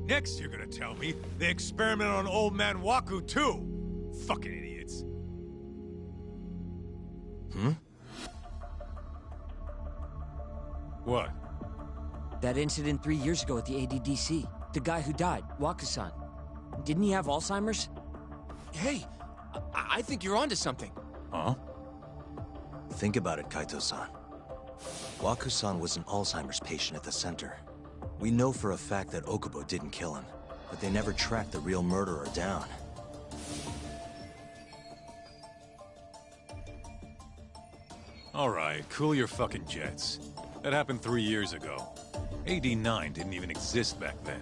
Next you're gonna tell me they experimented on old man Waku too. Fucking idiots. What? That incident 3 years ago at the ADDC. The guy who died, Waku-san. Didn't he have Alzheimer's? Hey, I think you're onto something. Huh? Think about it, Kaito-san. Waku-san was an Alzheimer's patient at the center. We know for a fact that Okubo didn't kill him, but they never tracked the real murderer down. Alright, cool your fucking jets. That happened 3 years ago. AD9 didn't even exist back then.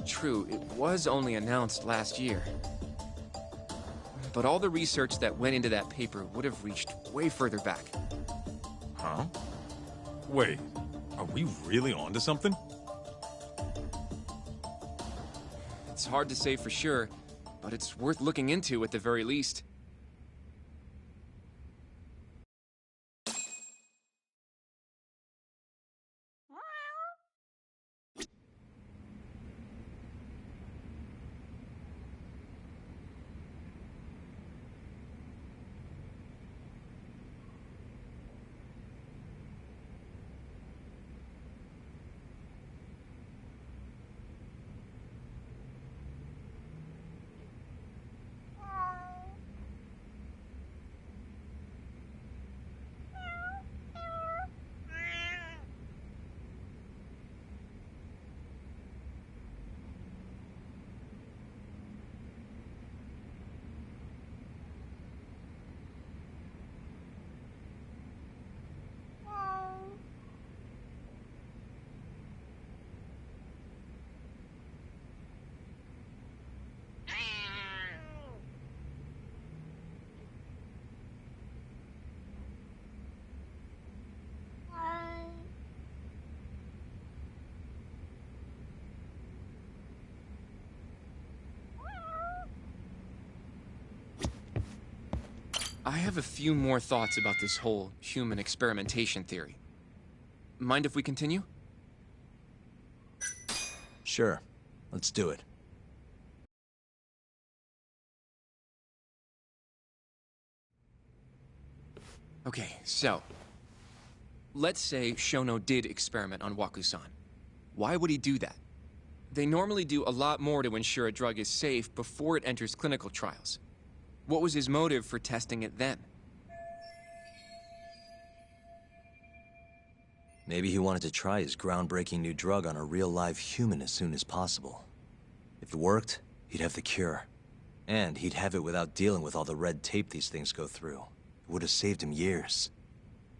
True, it was only announced last year. But all the research that went into that paper would have reached way further back. Huh? Wait, are we really onto something? It's hard to say for sure, but it's worth looking into at the very least. I have a few more thoughts about this whole human experimentation theory. Mind if we continue? Sure. Let's do it. Okay, so... let's say Shono did experiment on Waku-san. Why would he do that? They normally do a lot more to ensure a drug is safe before it enters clinical trials. What was his motive for testing it then? Maybe he wanted to try his groundbreaking new drug on a real live human as soon as possible. If it worked, he'd have the cure. And he'd have it without dealing with all the red tape these things go through. It would have saved him years.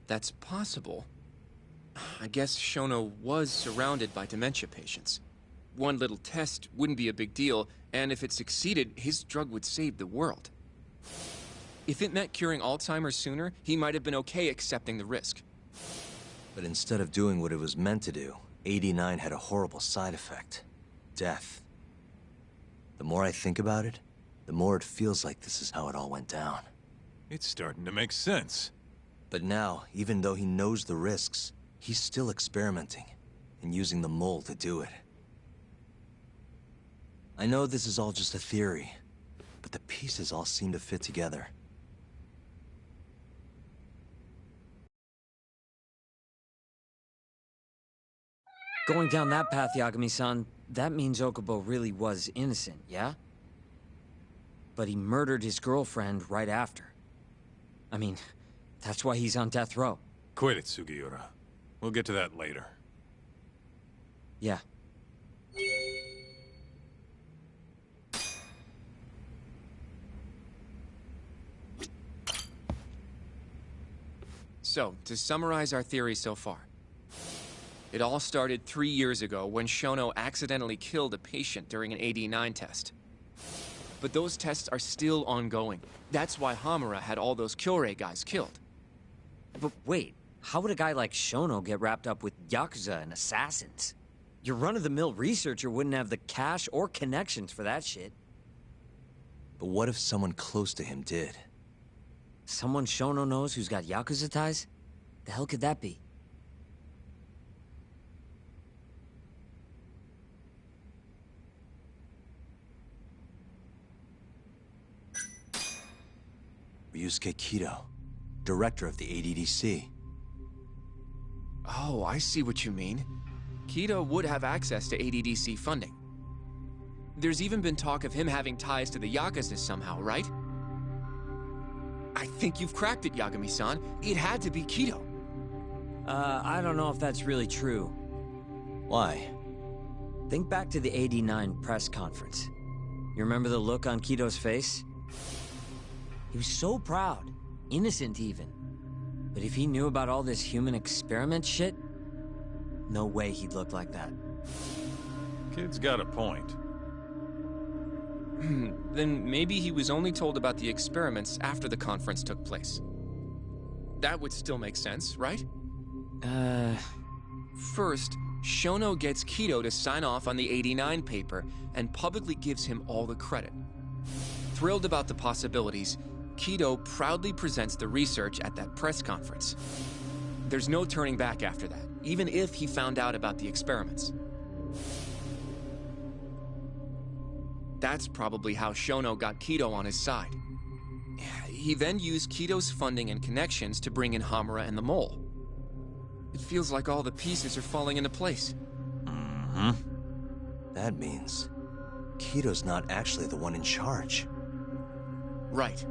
That's possible. I guess Shono was surrounded by dementia patients. One little test wouldn't be a big deal, and if it succeeded, his drug would save the world. If it meant curing Alzheimer's sooner, he might have been okay accepting the risk. But instead of doing what it was meant to do, 89 had a horrible side effect. Death. The more I think about it, the more it feels like this is how it all went down. It's starting to make sense. But now, even though he knows the risks, he's still experimenting, and using the mole to do it. I know this is all just a theory, but the pieces all seem to fit together. Going down that path, Yagami-san, that means Okubo really was innocent, yeah? But he murdered his girlfriend right after. I mean, that's why he's on death row. Quit it, Sugiura. We'll get to that later. Yeah. So, to summarize our theory so far. It all started 3 years ago when Shono accidentally killed a patient during an AD9 test. But those tests are still ongoing. That's why Hamura had all those Kyorei guys killed. But wait, how would a guy like Shono get wrapped up with Yakuza and assassins? Your run-of-the-mill researcher wouldn't have the cash or connections for that shit. But what if someone close to him did? Someone Shono knows who's got Yakuza ties? The hell could that be? Ryusuke Kido, director of the ADDC. Oh, I see what you mean. Kido would have access to ADDC funding. There's even been talk of him having ties to the Yakuza somehow, right? I think you've cracked it, Yagami-san. It had to be Kido. I don't know if that's really true. Why? Think back to the AD9 press conference. You remember the look on Kito's face? He was so proud, innocent even. But if he knew about all this human experiment shit, no way he'd look like that. Kid's got a point. Then maybe he was only told about the experiments after the conference took place. That would still make sense, right? First, Shono gets Kito to sign off on the AD9 paper and publicly gives him all the credit. Thrilled about the possibilities, Kito proudly presents the research at that press conference. There's no turning back after that, even if he found out about the experiments. That's probably how Shono got Kito on his side. He then used Kito's funding and connections to bring in Hamura and the Mole. It feels like all the pieces are falling into place. Mm-hmm. That means Kito's not actually the one in charge. Right.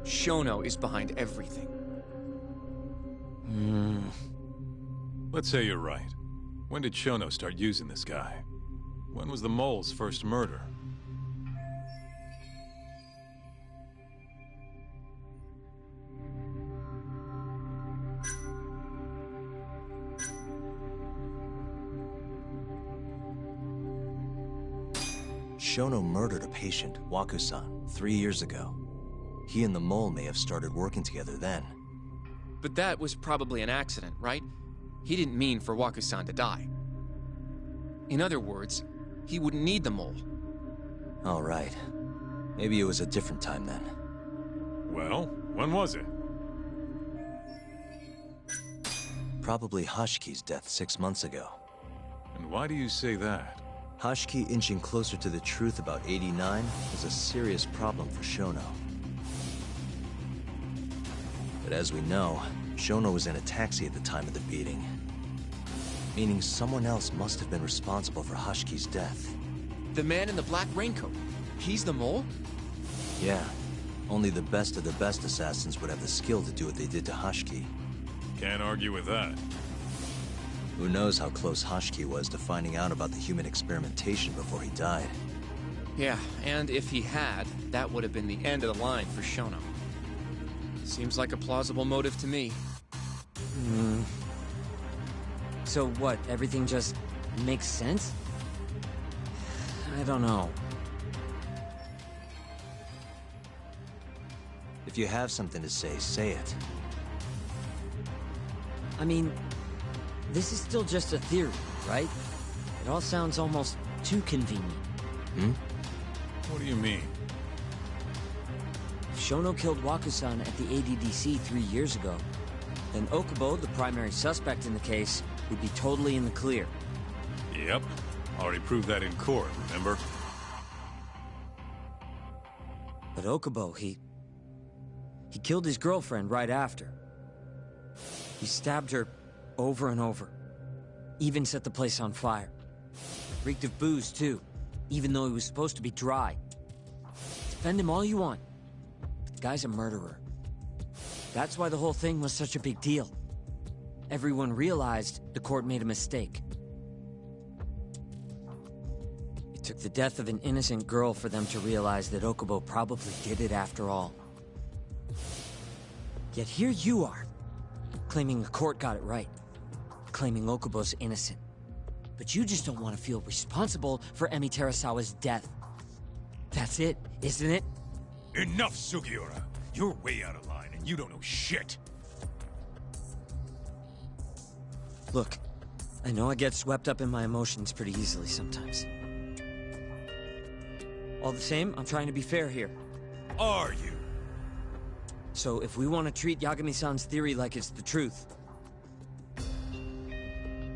Shono is behind everything. Let's say you're right. When did Shono start using this guy? When was the Mole's first murder? Shono murdered a patient, Waku-san, 3 years ago. He and the Mole may have started working together then. But that was probably an accident, right? He didn't mean for Waku-san to die. In other words, he wouldn't need the Mole. All right. Maybe it was a different time then. Well, when was it? Probably Hashiki's death 6 months ago. And why do you say that? Hashiki inching closer to the truth about 89 was a serious problem for Shono. But as we know, Shono was in a taxi at the time of the beating. Meaning someone else must have been responsible for Hashiki's death. The man in the black raincoat. He's the Mole? Yeah. Only the best of the best assassins would have the skill to do what they did to Hashiki. Can't argue with that. Who knows how close Hashiki was to finding out about the human experimentation before he died. Yeah, and if he had, that would have been the end of the line for Shono. Seems like a plausible motive to me. So what, everything just makes sense? I don't know. If you have something to say it. I mean, this is still just a theory, right? It all sounds almost too convenient. What do you mean? If Shono killed Waku-san at the ADDC 3 years ago, then Okubo, the primary suspect in the case, would be totally in the clear. Yep. Already proved that in court, remember? But Okubo, he killed his girlfriend right after. He stabbed her over and over. Even set the place on fire. Reeked of booze, too, even though he was supposed to be dry. Defend him all you want, but the guy's a murderer. That's why the whole thing was such a big deal. Everyone realized the court made a mistake. It took the death of an innocent girl for them to realize that Okubo probably did it after all. Yet here you are, claiming the court got it right. Claiming Okubo's innocent. But you just don't want to feel responsible for Emi Terasawa's death. That's it, isn't it? Enough, Sugiura! You're way out of line, and you don't know shit! Look, I know I get swept up in my emotions pretty easily sometimes. All the same, I'm trying to be fair here. Are you? So if we want to treat Yagami-san's theory like it's the truth,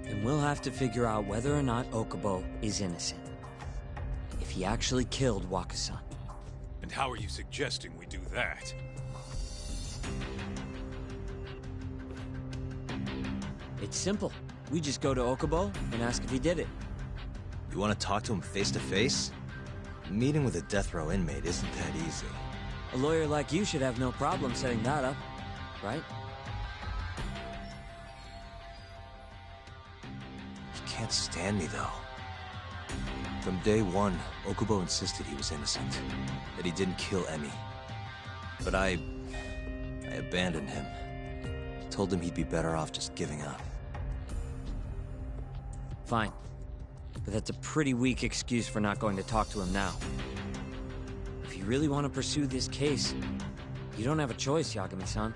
then we'll have to figure out whether or not Okubo is innocent. If he actually killed Waku-san. And how are you suggesting we do that? It's simple. We just go to Okubo and ask if he did it. You want to talk to him face to face? Meeting with a death row inmate isn't that easy. A lawyer like you should have no problem setting that up, right? can't stand me, though. From day one, Okubo insisted he was innocent, that he didn't kill Emi. But I abandoned him. Told him he'd be better off just giving up. Fine. But that's a pretty weak excuse for not going to talk to him now. If you really want to pursue this case, you don't have a choice, Yagami-san.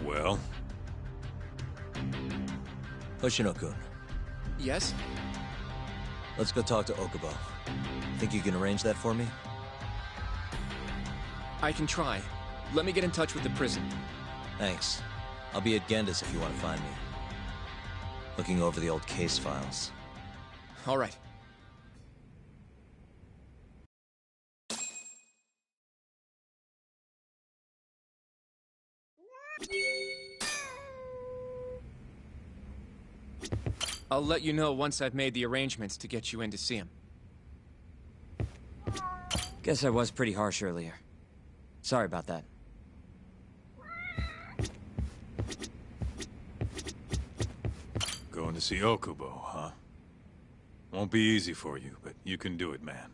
Well? Hoshino-kun. Yes? Let's go talk to Okubo. Think you can arrange that for me? I can try. Let me get in touch with the prison. Thanks. I'll be at Genda's if you want to find me. Looking over the old case files. All right. I'll let you know once I've made the arrangements to get you in to see him. Guess I was pretty harsh earlier. Sorry about that. Going to see Okubo, huh? Won't be easy for you, but you can do it, man.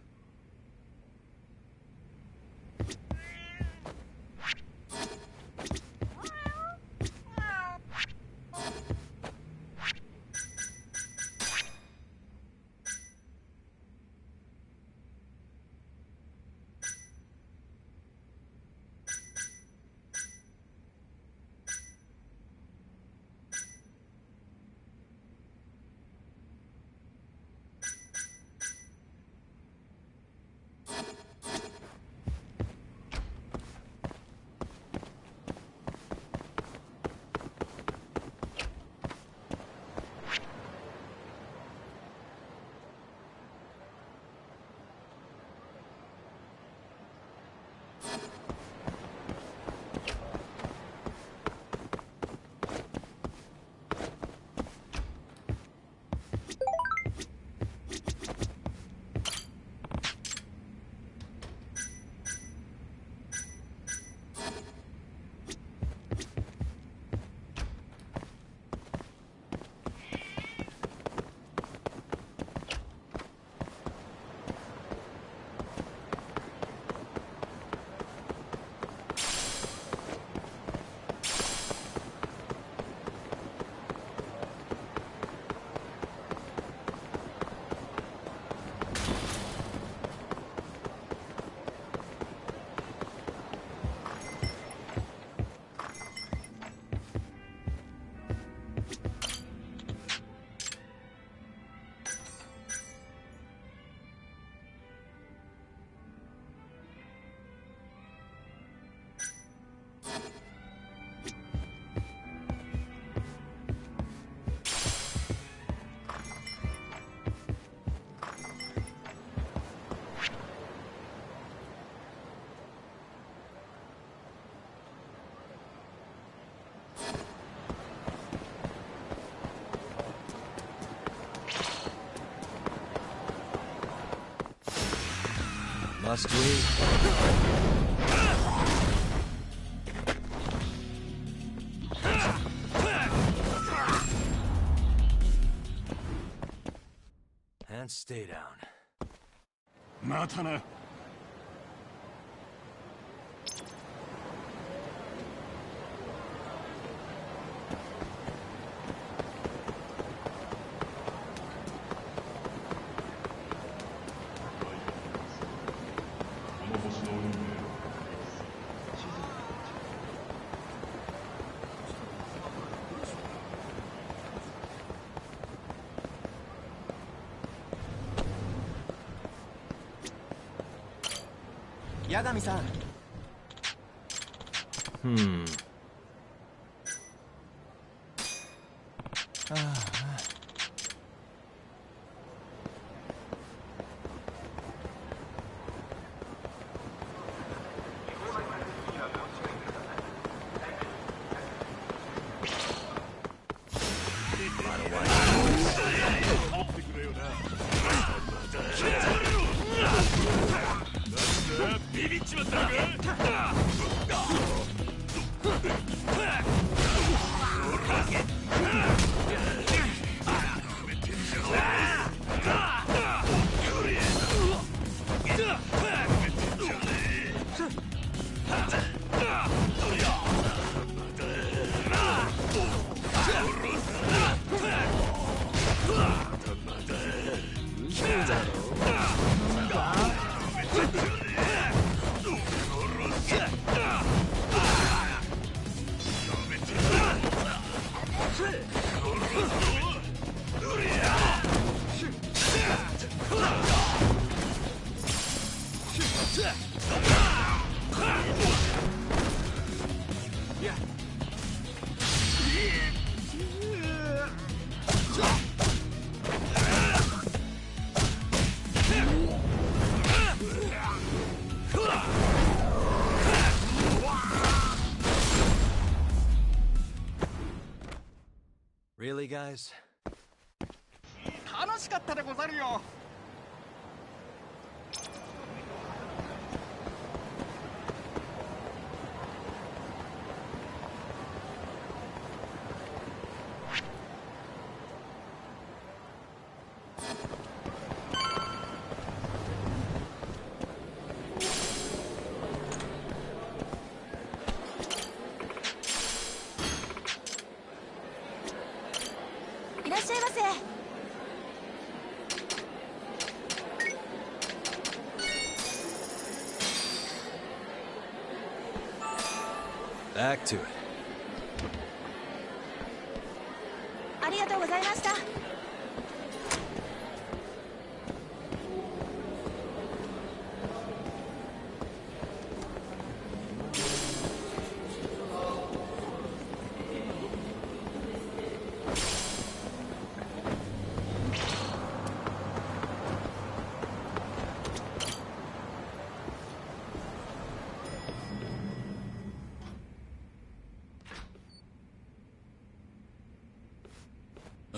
Must we? And stay down. またな。八神さん。Really, guys? 楽しかったでござるよ。いらっしゃいませ。Back to it. ありがとうございました。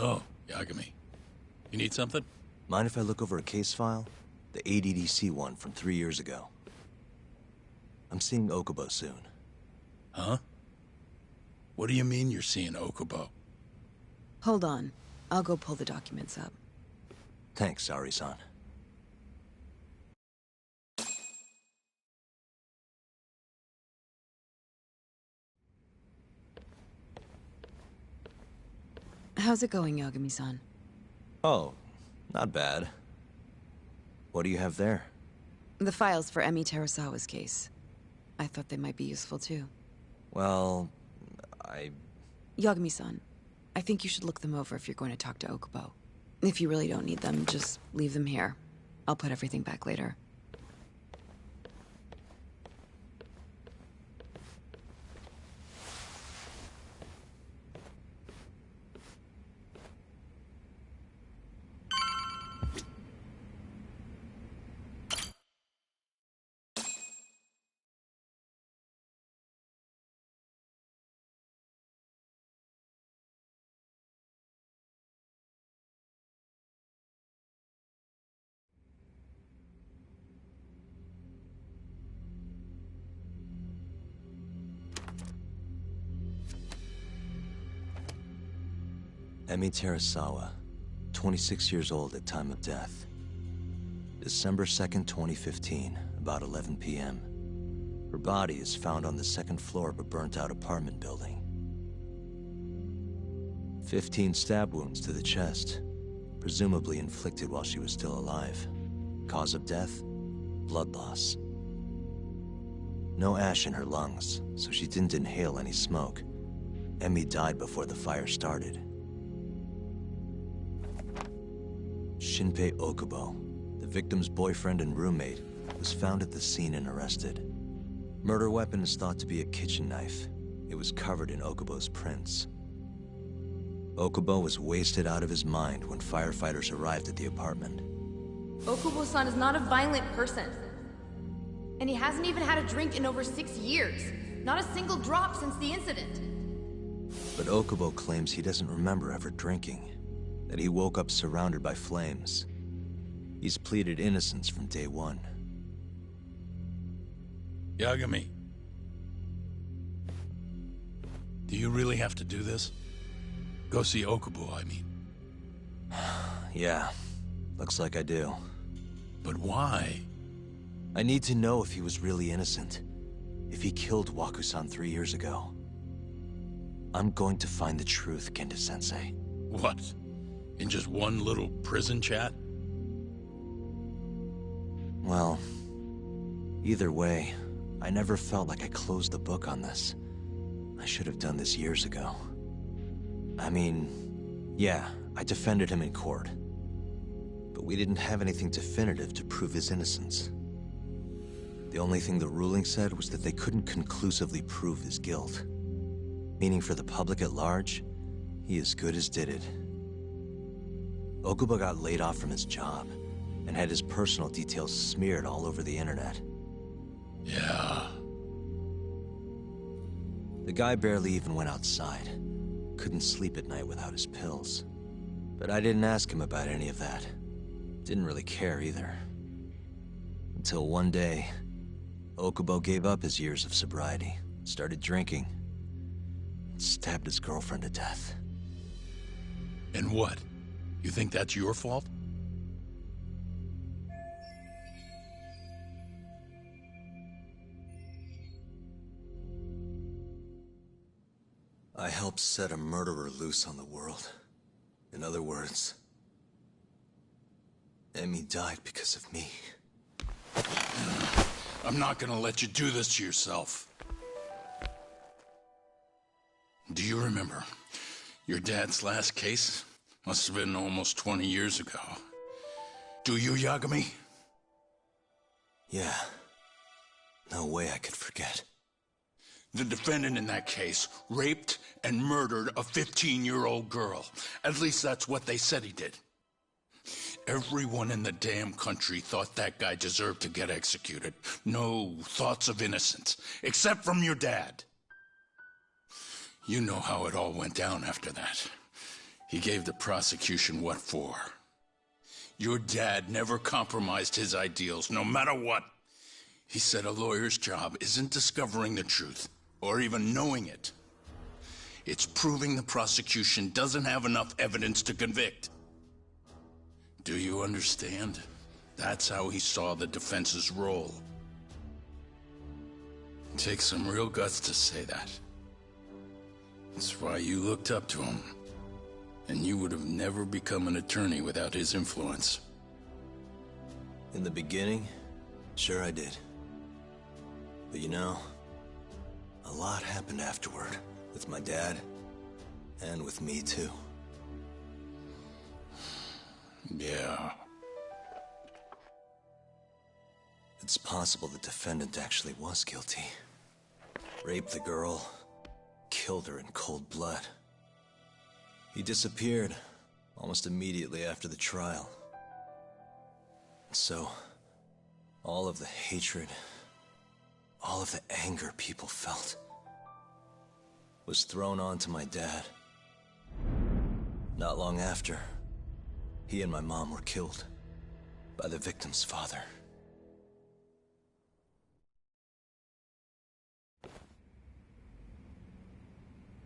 Oh, Yagami. You need something? Mind if I look over a case file? The ADDC one from 3 years ago. I'm seeing Okubo soon. Huh? What do you mean you're seeing Okubo? Hold on. I'll go pull the documents up. Thanks, Ari-san. How's it going, Yagami-san? Oh, not bad. What do you have there? The files for Emi Terasawa's case. I thought they might be useful too. Well, Yagami-san, I think you should look them over if you're going to talk to Okubo. If you really don't need them, just leave them here. I'll put everything back later. Emi Terasawa, 26 years old at time of death. December 2nd, 2015, about 11 p.m. Her body is found on the second floor of a burnt-out apartment building. 15 stab wounds to the chest, presumably inflicted while she was still alive. Cause of death? Blood loss. No ash in her lungs, so she didn't inhale any smoke. Emi died before the fire started. Shinpei Okubo, the victim's boyfriend and roommate, was found at the scene and arrested. Murder weapon is thought to be a kitchen knife. It was covered in Okubo's prints. Okubo was wasted out of his mind when firefighters arrived at the apartment. Okubo-san is not a violent person. And he hasn't even had a drink in over 6 years. Not a single drop since the incident. But Okubo claims he doesn't remember ever drinking. That he woke up surrounded by flames. He's pleaded innocence from day one. Yagami. Do you really have to do this? Go see Okubo, I mean. Yeah, looks like I do. But why? I need to know if he was really innocent. If he killed Waku-san 3 years ago. I'm going to find the truth, Kenta-sensei. What? In just one little prison chat? Well, either way, I never felt like I closed the book on this. I should have done this years ago. I mean, yeah, I defended him in court. But we didn't have anything definitive to prove his innocence. The only thing the ruling said was that they couldn't conclusively prove his guilt. Meaning for the public at large, he as good as did it. Okubo got laid off from his job, and had his personal details smeared all over the internet. Yeah. The guy barely even went outside. couldn't sleep at night without his pills. But I didn't ask him about any of that. Didn't really care either. Until one day, Okubo gave up his years of sobriety, started drinking, and stabbed his girlfriend to death. And what? You think that's your fault? I helped set a murderer loose on the world. In other words, Emmy died because of me. I'm not gonna let you do this to yourself. Do you remember your dad's last case? Must have been almost 20 years ago. Do you, Yagami? Yeah. No way I could forget. The defendant in that case raped and murdered a 15-year-old girl. At least that's what they said he did. Everyone in the damn country thought that guy deserved to get executed. No thoughts of innocence, except from your dad. You know how it all went down after that. He gave the prosecution what for. Your dad never compromised his ideals, no matter what. He said a lawyer's job isn't discovering the truth, or even knowing it. It's proving the prosecution doesn't have enough evidence to convict. Do you understand? That's how he saw the defense's role. It takes some real guts to say that. That's why you looked up to him. And you would have never become an attorney without his influence. In the beginning, sure I did. But you know, a lot happened afterward, with my dad, and with me too. Yeah. It's possible the defendant actually was guilty. Raped the girl, killed her in cold blood. He disappeared almost immediately after the trial. So, all of the hatred, all of the anger people felt was thrown onto my dad. Not long after, he and my mom were killed by the victim's father.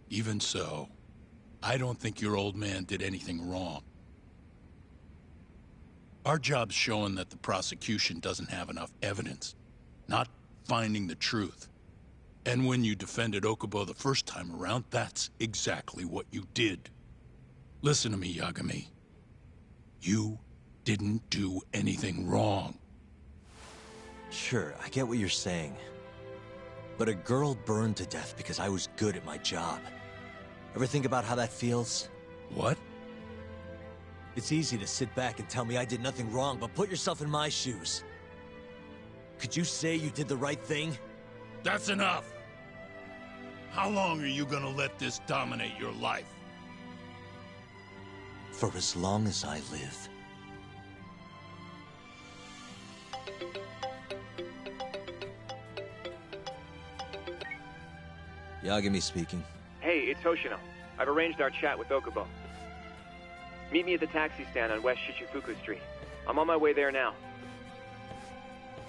Even so, I don't think your old man did anything wrong. Our job's showing that the prosecution doesn't have enough evidence, not finding the truth. And when you defended Okubo the first time around, that's exactly what you did. Listen to me, Yagami. You didn't do anything wrong. Sure, I get what you're saying. But a girl burned to death because I was good at my job. Ever think about how that feels? What? It's easy to sit back and tell me I did nothing wrong, but put yourself in my shoes. Could you say you did the right thing? That's enough! How long are you gonna let this dominate your life? For as long as I live. Yagami speaking. Hey, it's Hoshino. I've arranged our chat with Okubo. Meet me at the taxi stand on West Shichifuku Street. I'm on my way there now.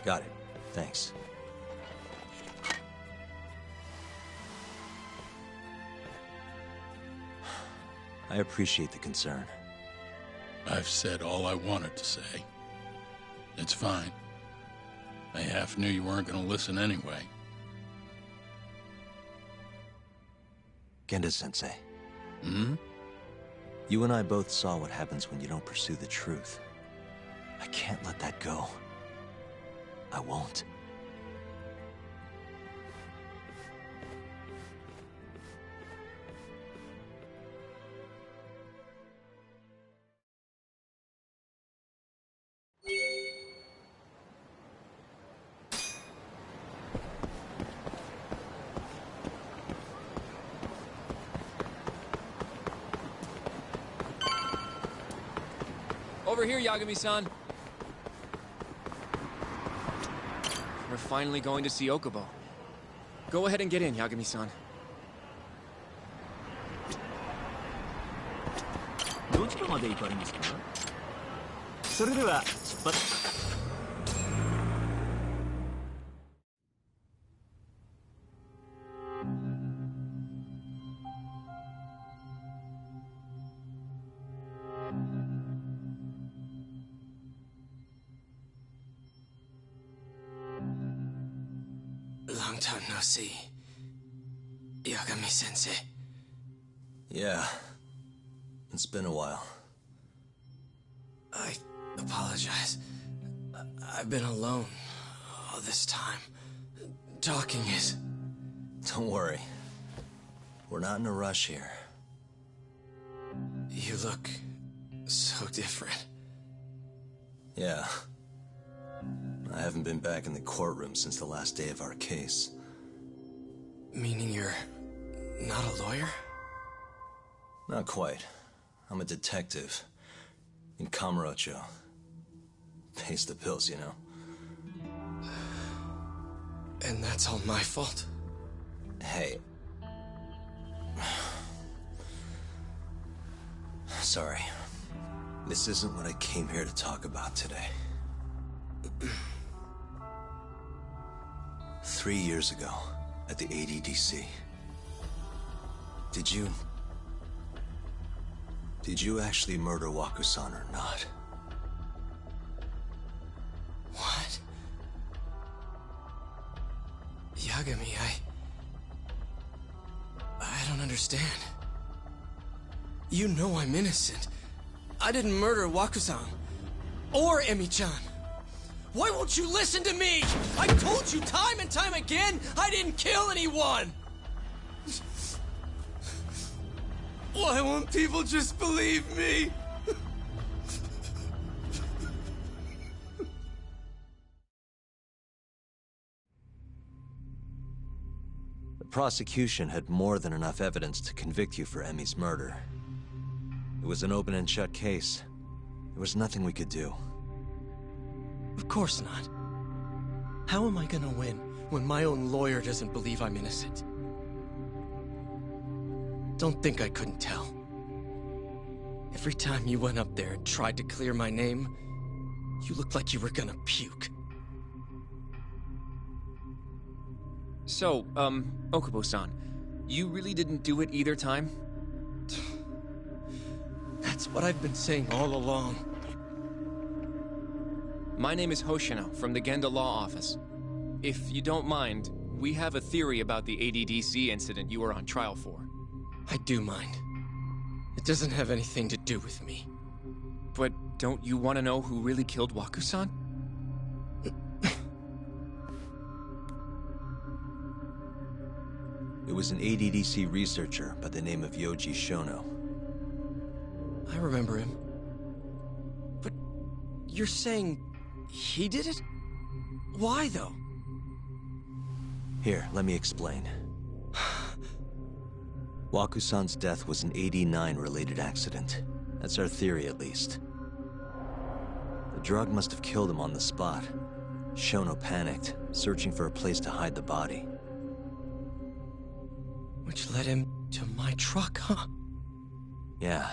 Got it. Thanks. I appreciate the concern. I've said all I wanted to say. It's fine. I half knew you weren't gonna listen anyway. Genda-sensei. Hmm? You and I both saw what happens when you don't pursue the truth. I can't let that go. I won't. Over here, Yagami-san. We're finally going to see Okubo. Go ahead and get in, Yagami-san. どちらまで行かれますか？それでは出発。Long time no see. Yagami-sensei. Yeah. It's been a while. I apologize. I've been alone all this time. Talking is... Don't worry. We're not in a rush here. You look so different. Yeah. I haven't been back in the courtroom since the last day of our case. Meaning you're not a lawyer? Not quite. I'm a detective. In Kamurocho. Pays the bills, you know. And that's all my fault? Hey. Sorry. This isn't what I came here to talk about today. 3 years ago, at the ADDC. Did you actually murder Waku-san or not? What? Yagami, I don't understand. You know I'm innocent. I didn't murder Waku-san. Or Emi-chan. Why won't you listen to me? I told you time and time again, I didn't kill anyone! Why won't people just believe me? The prosecution had more than enough evidence to convict you for Emi's murder. It was an open and shut case. There was nothing we could do. Of course not. How am I gonna win when my own lawyer doesn't believe I'm innocent? Don't think I couldn't tell. Every time you went up there and tried to clear my name, you looked like you were gonna puke. So, Okubo-san, you really didn't do it either time? That's what I've been saying all along. My name is Hoshino, from the Genda Law Office. If you don't mind, we have a theory about the ADDC incident you were on trial for. I do mind. It doesn't have anything to do with me. But don't you want to know who really killed Waku-san? It was an ADDC researcher by the name of Yoji Shono. I remember him. But you're saying he did it? Why, though? Here, let me explain. Waku-san's death was an 89-related accident. That's our theory, at least. The drug must have killed him on the spot. Shono panicked, searching for a place to hide the body. Which led him to my truck, huh? Yeah.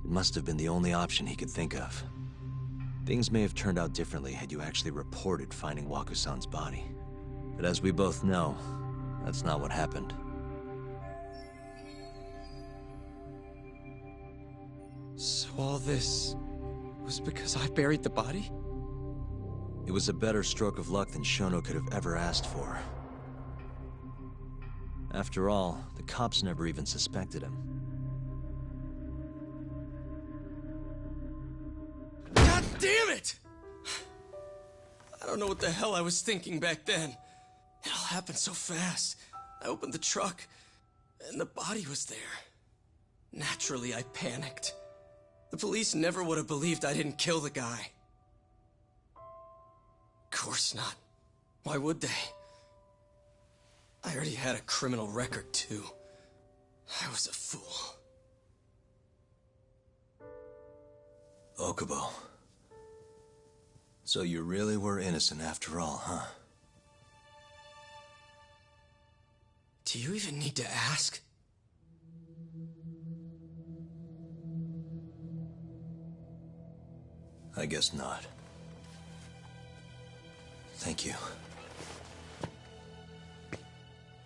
It must have been the only option he could think of. Things may have turned out differently had you actually reported finding Waku-san's body. But as we both know, that's not what happened. So all this was because I buried the body? It was a better stroke of luck than Shono could have ever asked for. After all, the cops never even suspected him. God damn it! I don't know what the hell I was thinking back then. It all happened so fast. I opened the truck, and the body was there. Naturally, I panicked. The police never would have believed I didn't kill the guy. Of course not. Why would they? I already had a criminal record, too. I was a fool. Okubo. So you really were innocent after all, huh? Do you even need to ask? I guess not. Thank you.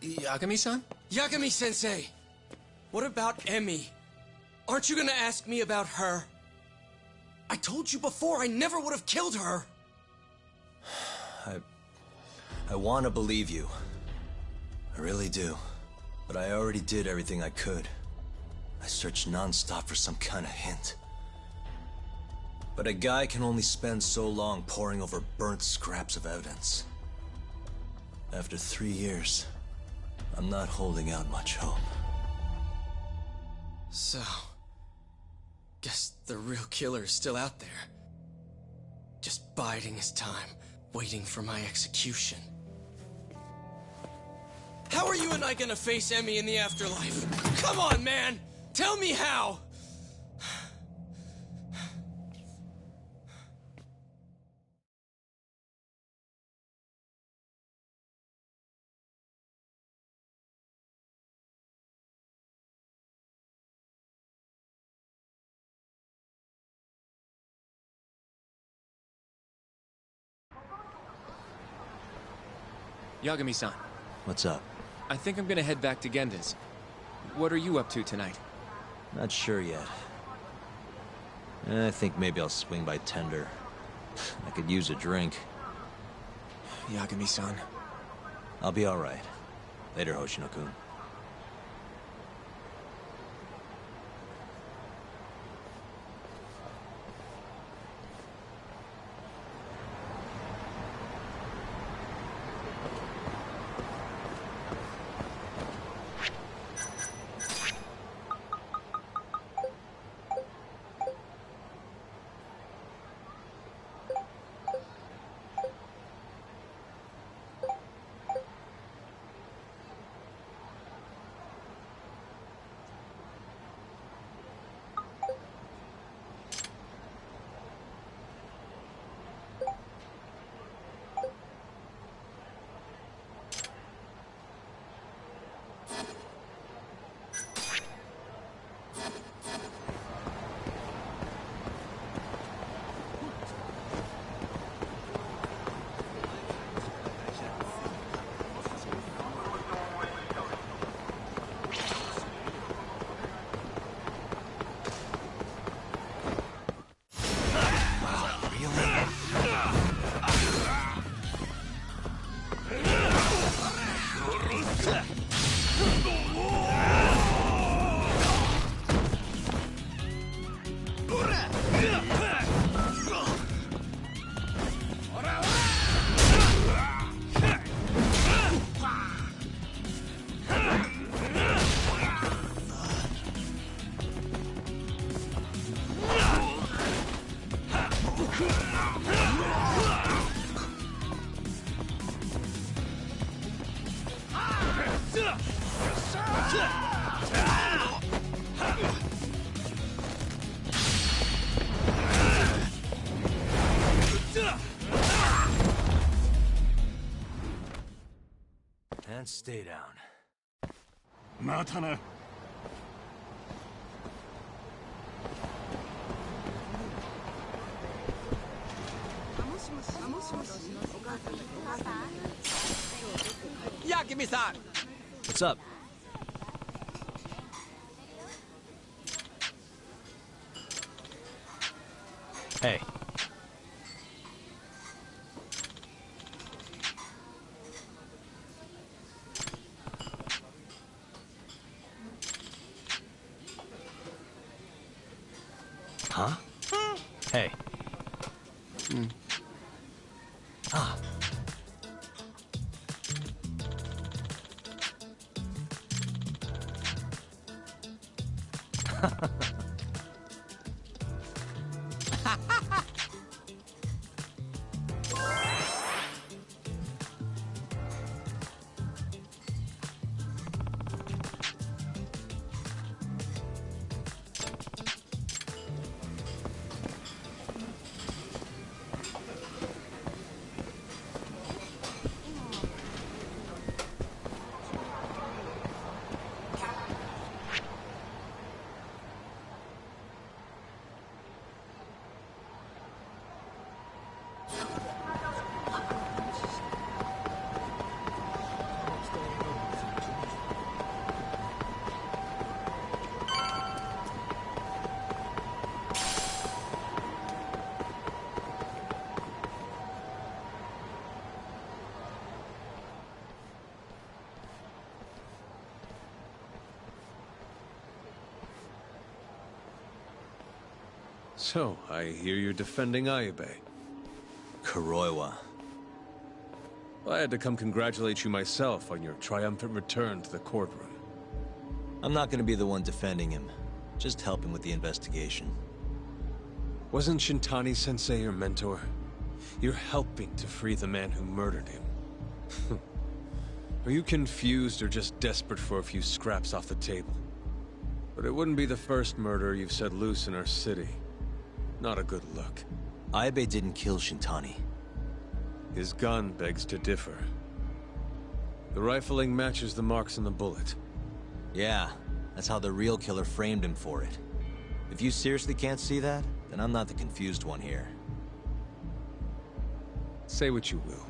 Yagami-san? Yagami-sensei! What about Emmy? Aren't you gonna ask me about her? I told you before I never would have killed her! I want to believe you. I really do. But I already did everything I could. I searched non-stop for some kind of hint. But a guy can only spend so long poring over burnt scraps of evidence. After 3 years, I'm not holding out much hope. So... guess the real killer is still out there. Just biding his time, waiting for my execution. How are you and I gonna face Emmy in the afterlife? Come on, man! Tell me how! Yagami-san. What's up? I think I'm gonna head back to Genda's. What are you up to tonight? Not sure yet. I think maybe I'll swing by Tender. I could use a drink. Yagami-san. I'll be alright. Later, Hoshino-kun. And stay down. またな。Yagami-san! What's up? Hey. Huh? Hey. Ah. So, I hear you're defending Ayebe. Kuroiwa. I had to come congratulate you myself on your triumphant return to the courtroom. I'm not gonna be the one defending him. Just helping with the investigation. Wasn't Shintani-sensei your mentor? You're helping to free the man who murdered him. Are you confused or just desperate for a few scraps off the table? But it wouldn't be the first murder you've set loose in our city. Not a good look. Ayebe didn't kill Shintani. His gun begs to differ. The rifling matches the marks on the bullet. Yeah, that's how the real killer framed him for it. If you seriously can't see that, then I'm not the confused one here. Say what you will.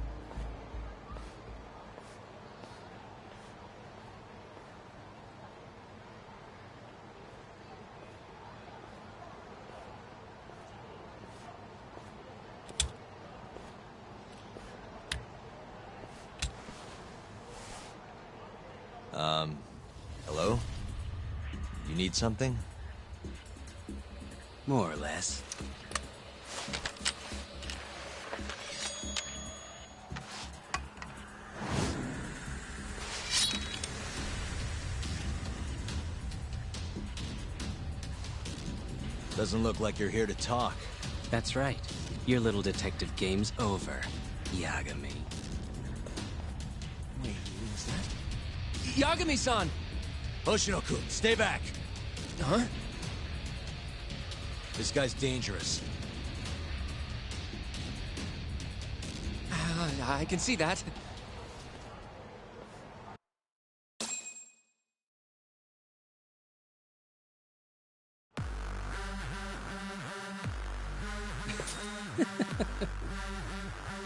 Hello? You need something? More or less. Doesn't look like you're here to talk. That's right. Your little detective game's over, Yagami. Wait, was that? Yagami-san! Hoshino-kun, stay back! Huh? This guy's dangerous. I can see that.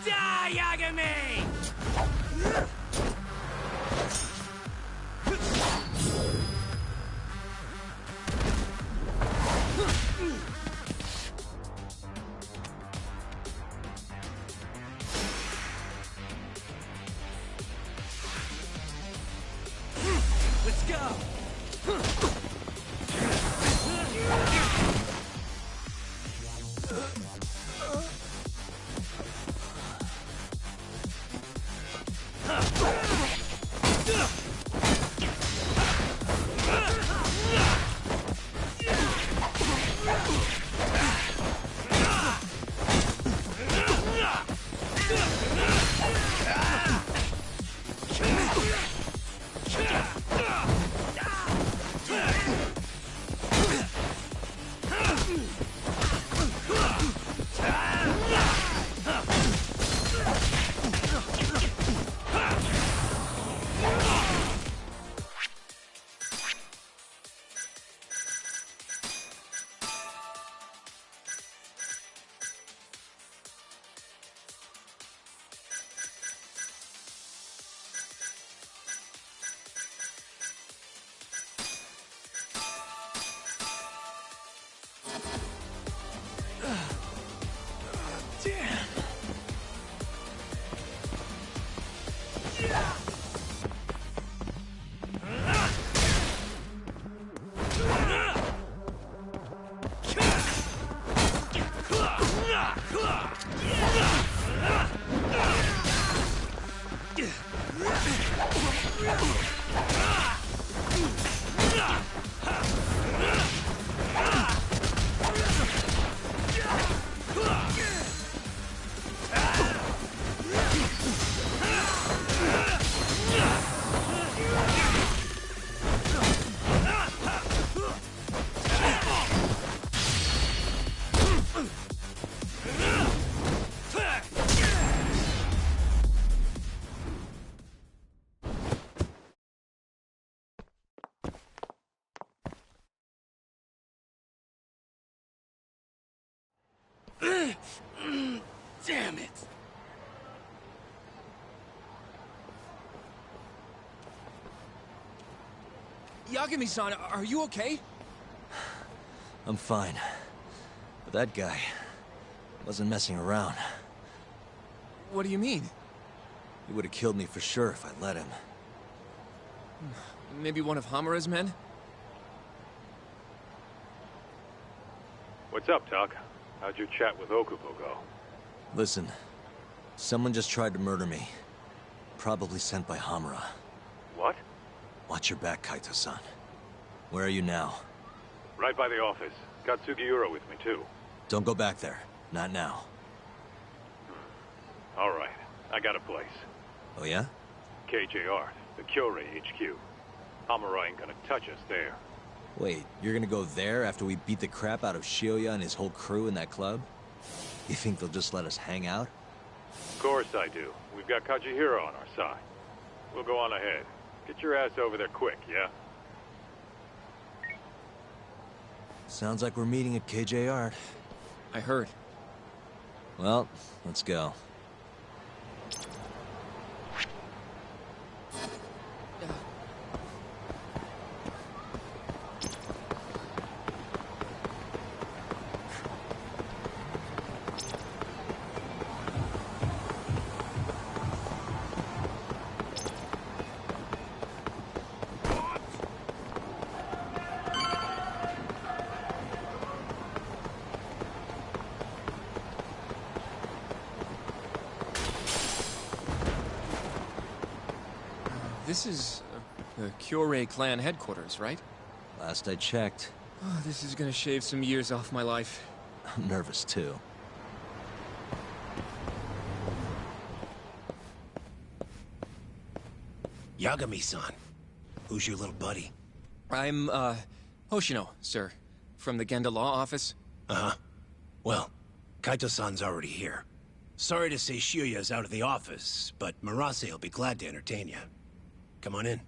Die, Yagami! Let's go! Damn it! Yagami-san, are you okay? I'm fine. But that guy wasn't messing around. What do you mean? He would have killed me for sure if I let him. Maybe one of Hamura's men? What's up, Tuck? How'd your chat with Okubo go? Listen, someone just tried to murder me. Probably sent by Hamura. What? Watch your back, Kaito-san. Where are you now? Right by the office. Got Sugiura with me, too. Don't go back there. Not now. All right. I got a place. Oh, yeah? KJR, the Kyorei HQ. Hamura ain't gonna touch us there. Wait, you're gonna go there after we beat the crap out of Shioya and his whole crew in that club? You think they'll just let us hang out? Of course I do. We've got Kajihiro on our side. We'll go on ahead. Get your ass over there quick, yeah? Sounds like we're meeting at KJR. I heard. Well, let's go. This is the Kyorei clan headquarters, right? Last I checked. Oh, this is gonna shave some years off my life. I'm nervous, too. Yagami-san. Who's your little buddy? I'm, Hoshino, sir. From the Genda Law Office. Uh-huh. Well, Kaito-san's already here. Sorry to say Shioya's out of the office, but Murase will be glad to entertain you. Come on in.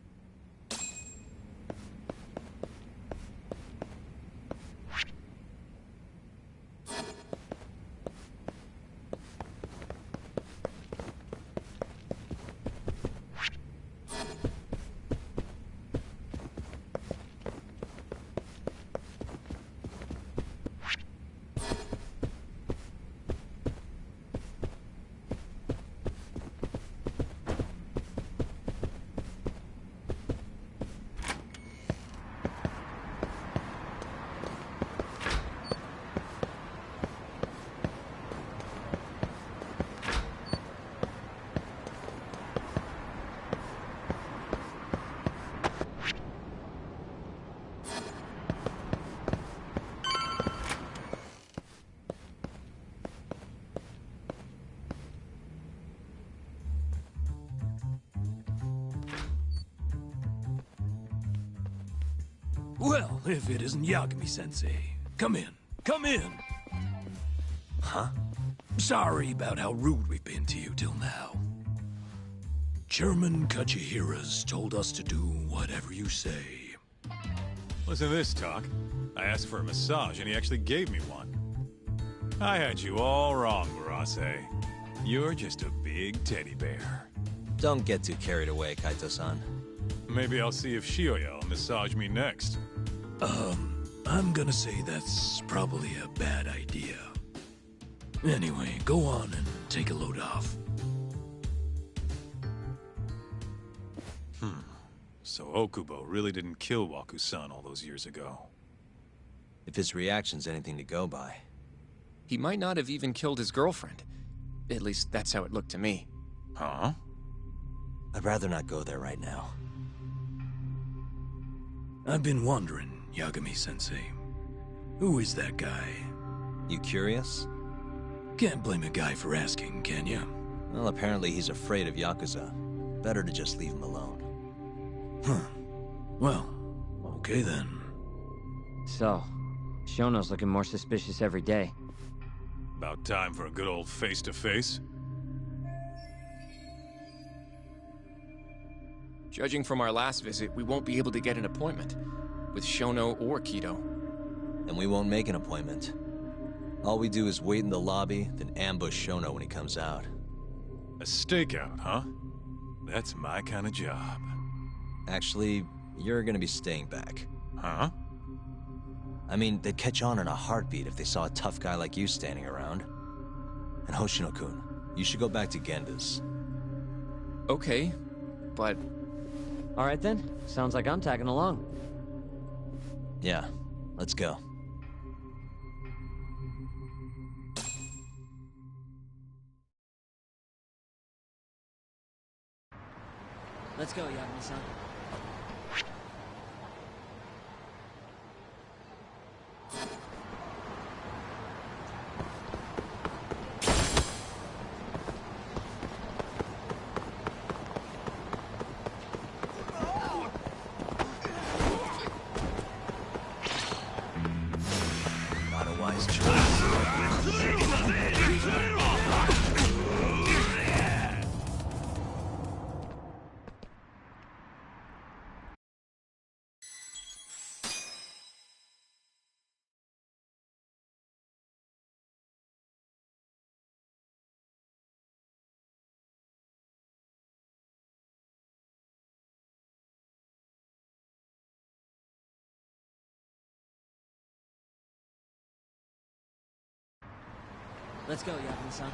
Well, if it isn't Yagami-sensei. Come in. Come in! Huh? Sorry about how rude we've been to you till now. Chairman Kachihira's told us to do whatever you say. Listen to this, Talk. I asked for a massage, and he actually gave me one. I had you all wrong, Murase. You're just a big teddy bear. Don't get too carried away, Kaito-san. Maybe I'll see if Shioya will massage me next. I'm gonna say that's probably a bad idea. Anyway, go on and take a load off. So Okubo really didn't kill Waku-san all those years ago. If his reaction's anything to go by. He might not have even killed his girlfriend. At least that's how it looked to me. Huh? I'd rather not go there right now. I've been wondering, Yagami-sensei. Who is that guy? You curious? Can't blame a guy for asking, can you? Well, apparently he's afraid of Yakuza. Better to just leave him alone. Huh. Well, okay then. So, Shono's looking more suspicious every day. About time for a good old face-to-face. Judging from our last visit, we won't be able to get an appointment with Shono or Kido. And we won't make an appointment. All we do is wait in the lobby, then ambush Shono when he comes out. A stakeout, huh? That's my kind of job. Actually, you're gonna be staying back. Huh? I mean, they'd catch on in a heartbeat if they saw a tough guy like you standing around. And Hoshino-kun, you should go back to Genda's. Okay, but... Alright then, sounds like I'm tagging along. Yeah, let's go. Let's go, Yagami-san. Not a wise choice. Let's go, Yagami-san.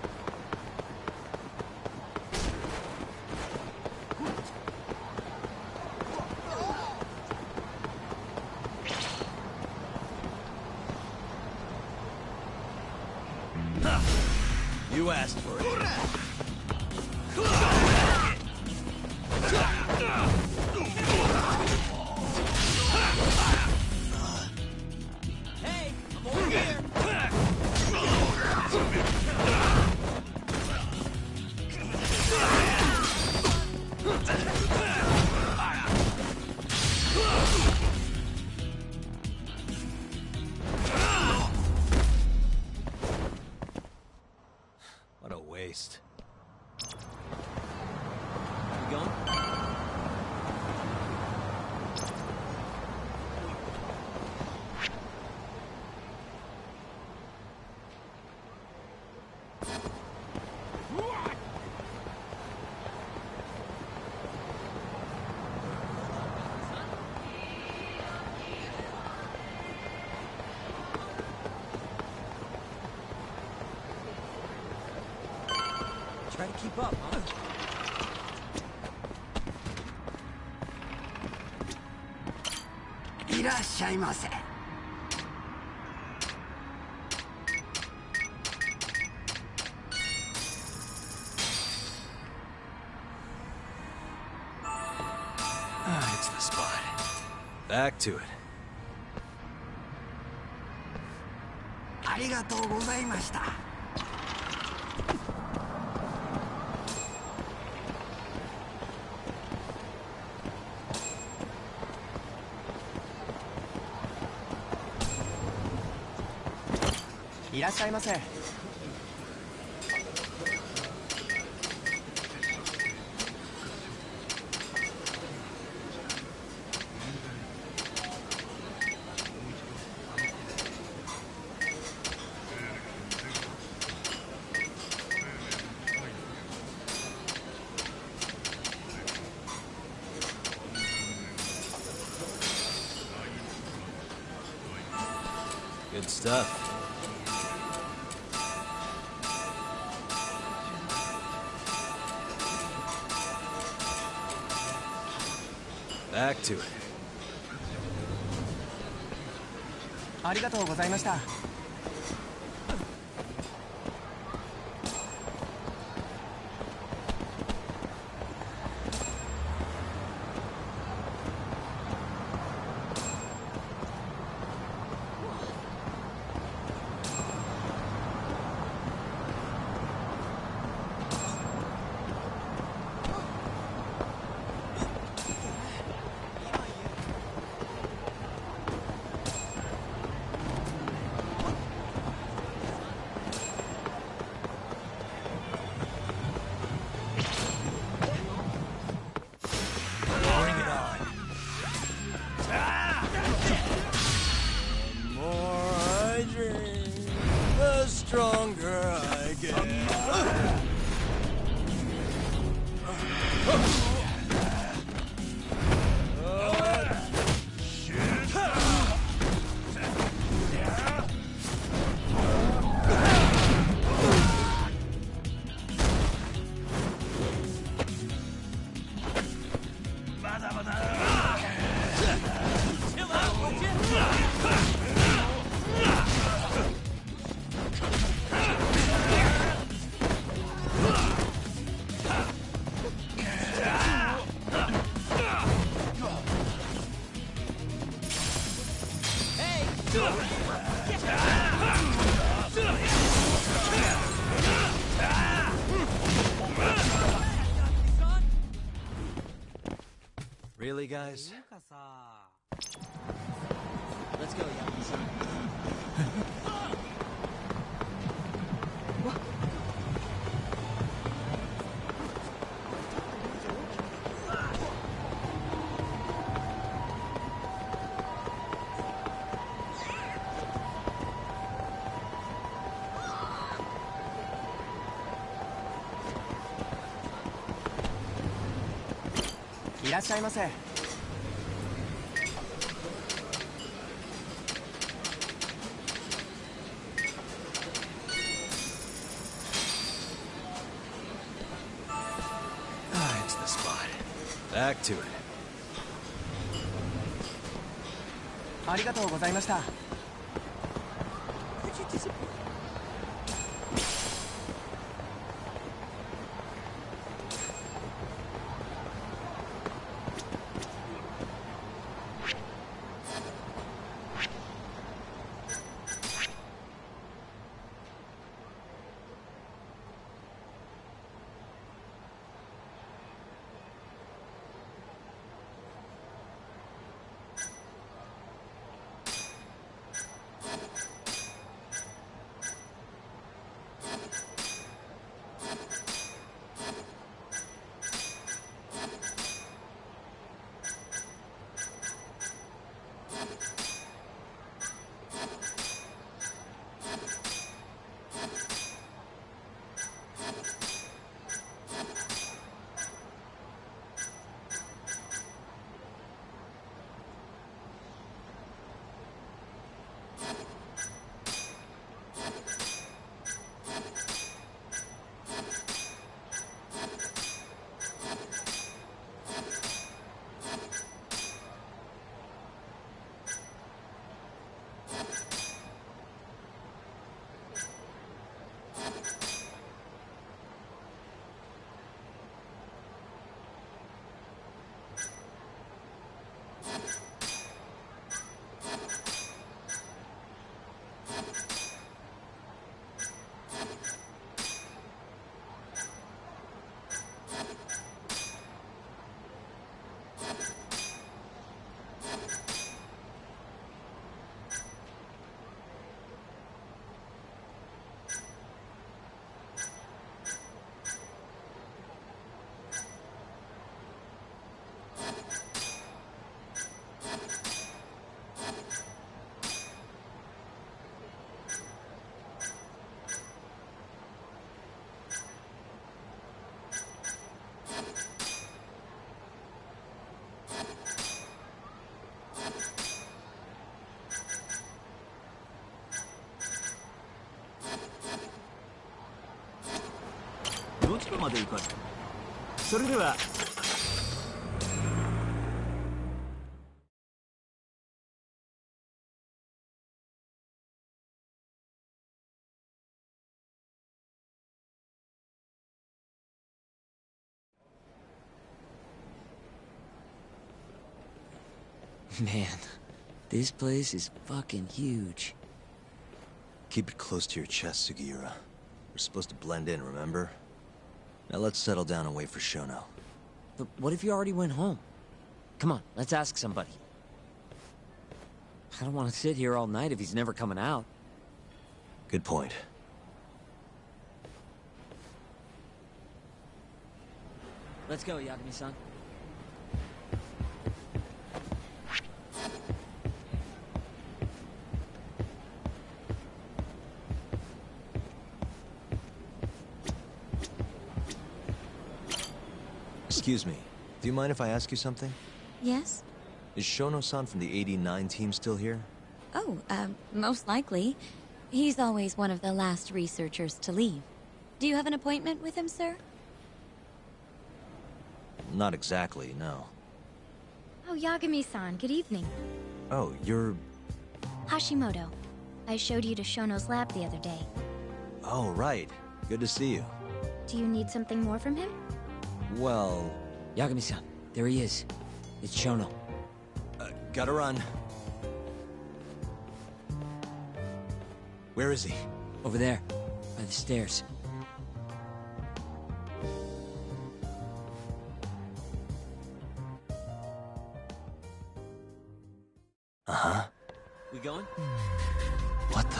You asked for it. Hey, I'm over here. What a waste. You going? Try to keep up, huh? It's the spot. Back to it. ありがとうございました。いらっしゃいませ。Good stuff. Back to it. ありがとうございました。Stronger I get. Really, guys? Let's go, Yakuza. Ah, it's the spot. Back to it. ありがとうございました。どちらまで行かれる？それでは。Man, this place is fucking huge. Keep it close to your chest, Sugiura. We're supposed to blend in, remember? Now let's settle down and wait for Shono. But what if you already went home? Come on, let's ask somebody. I don't want to sit here all night if he's never coming out. Good point. Let's go, Yagami-san. Excuse me. Do you mind if I ask you something? Yes? Is Shono-san from the 89 team still here? Oh, most likely. He's always one of the last researchers to leave. Do you have an appointment with him, sir? Not exactly, no. Oh, Yagami-san, good evening. Oh, you're... Hashimoto. I showed you to Shono's lab the other day. Oh, right. Good to see you. Do you need something more from him? Well... Yagami-san, there he is. It's Shono. Gotta run. Where is he? Over there, by the stairs. Uh-huh. We going? What the?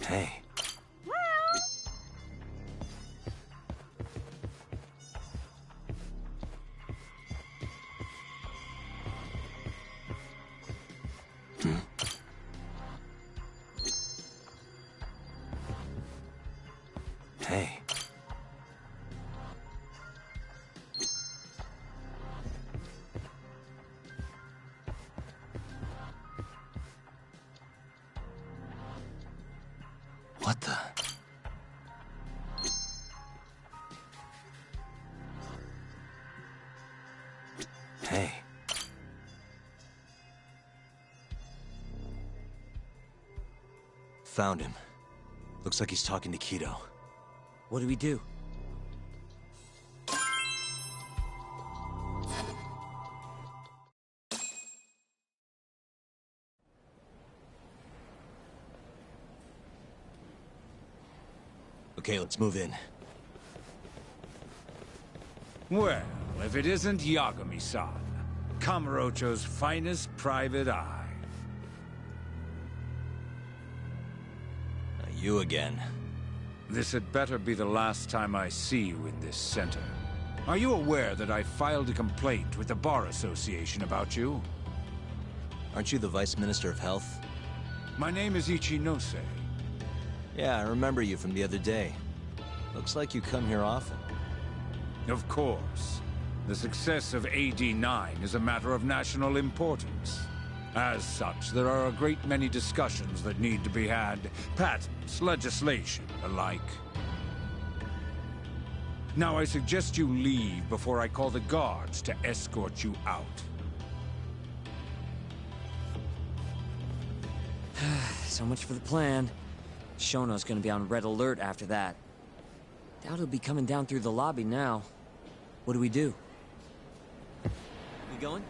Hey. Hey. What the? Hey. Found him. Looks like he's talking to Keto. What do we do? Okay, let's move in. Well, if it isn't Yagami-san, Kamurocho's finest private eye. You again. This had better be the last time I see you in this center. Are you aware that I filed a complaint with the Bar Association about you? Aren't you the Vice Minister of Health? My name is Ichinose. Yeah, I remember you from the other day. Looks like you come here often. Of course. The success of AD9 is a matter of national importance. As such, there are a great many discussions that need to be had. Patents, legislation, the like. Now I suggest you leave before I call the guards to escort you out. So much for the plan. Shono's gonna be on red alert after that. Doubt he'll be coming down through the lobby now. What do we do? We going?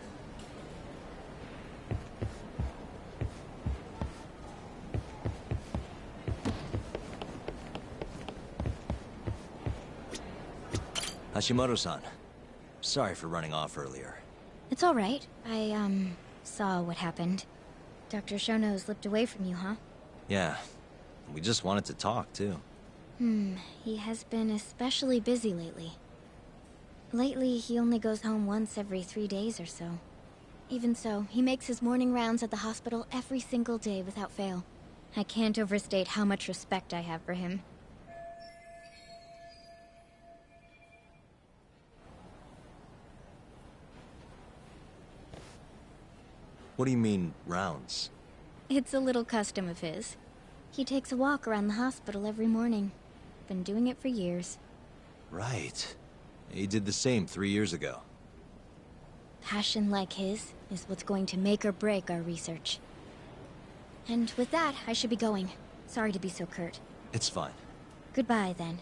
Hashimoto-san. Sorry for running off earlier. It's all right. I, saw what happened. Dr. Shono slipped away from you, huh? Yeah. We just wanted to talk, too. He has been especially busy lately. Lately, he only goes home once every 3 days or so. Even so, he makes his morning rounds at the hospital every single day without fail. I can't overstate how much respect I have for him. What do you mean, rounds? It's a little custom of his. He takes a walk around the hospital every morning. Been doing it for years. Right. He did the same 3 years ago. Passion like his is what's going to make or break our research. And with that, I should be going. Sorry to be so curt. It's fine. Goodbye, then.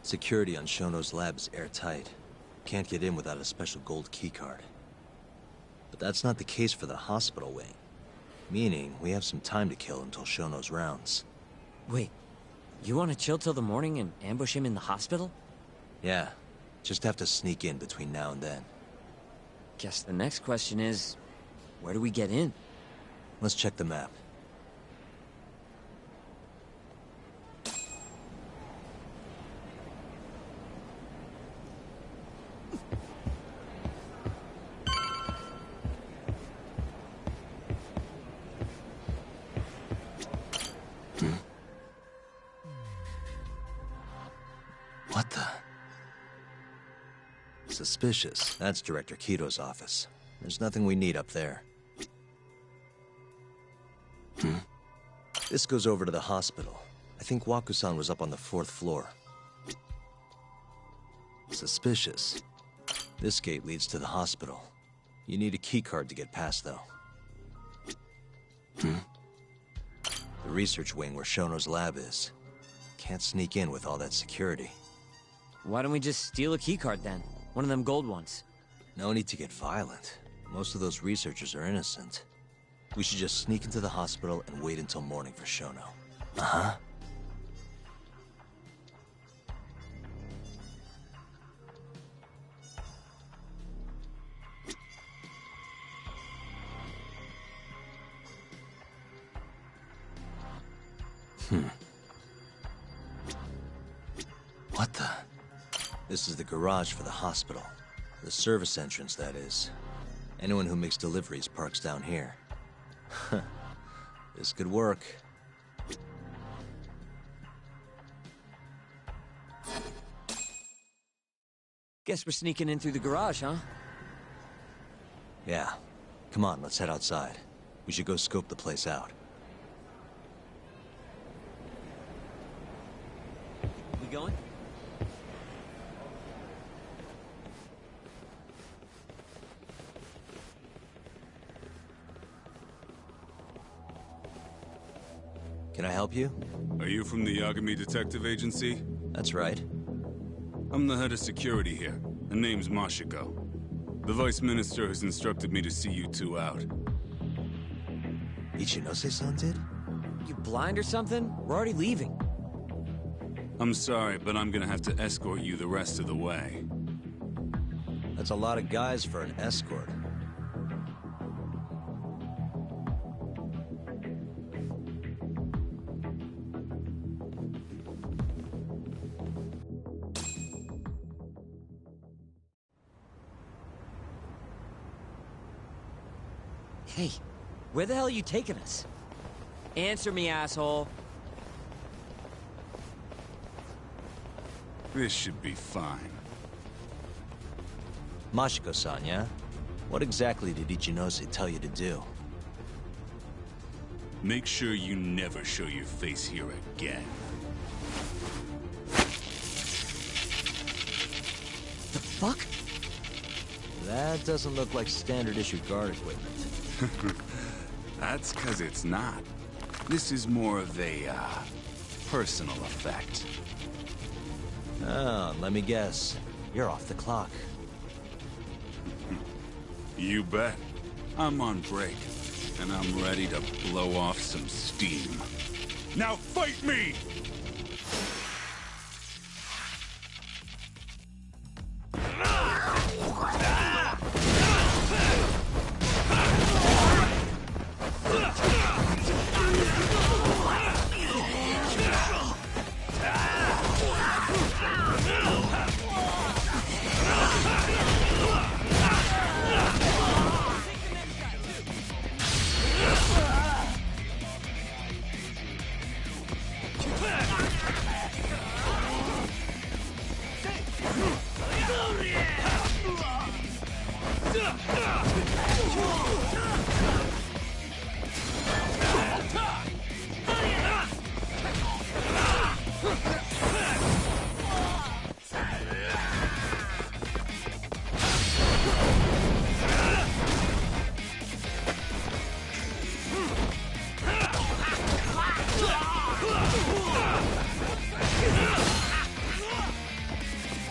Security on Shono's lab is airtight. Can't get in without a special gold keycard. But that's not the case for the hospital wing. Meaning, we have some time to kill until Shono's rounds. Wait, you want to chill till the morning and ambush him in the hospital? Yeah, just have to sneak in between now and then. Guess the next question is, where do we get in? Let's check the map. Suspicious. That's Director Kito's office. There's nothing we need up there. This goes over to the hospital. I think Waku-san was up on the 4th floor. Suspicious. This gate leads to the hospital. You need a keycard to get past, though. The research wing where Shono's lab is. Can't sneak in with all that security. Why don't we just steal a keycard then? One of them gold ones. No need to get violent. Most of those researchers are innocent. We should just sneak into the hospital and wait until morning for Shono. Uh-huh. What the? This is the garage for the hospital. The service entrance, that is. Anyone who makes deliveries parks down here. This could work. Guess we're sneaking in through the garage, huh? Yeah. Come on, let's head outside. We should go scope the place out. We going? Can I help you? Are you from the Yagami Detective Agency? That's right. I'm the head of security here. My name's Mashiko. The Vice Minister has instructed me to see you two out. Ichinose-san did? You blind or something? We're already leaving. I'm sorry, but I'm gonna have to escort you the rest of the way. That's a lot of guys for an escort. Hey, where the hell are you taking us? Answer me, asshole. This should be fine. Mashiko-san, yeah? What exactly did Ichinose tell you to do? Make sure you never show your face here again. The fuck? That doesn't look like standard issue guard equipment. That's 'cause it's not. This is more of a, personal effect. Oh, let me guess. You're off the clock. You bet. I'm on break, and I'm ready to blow off some steam. Now fight me!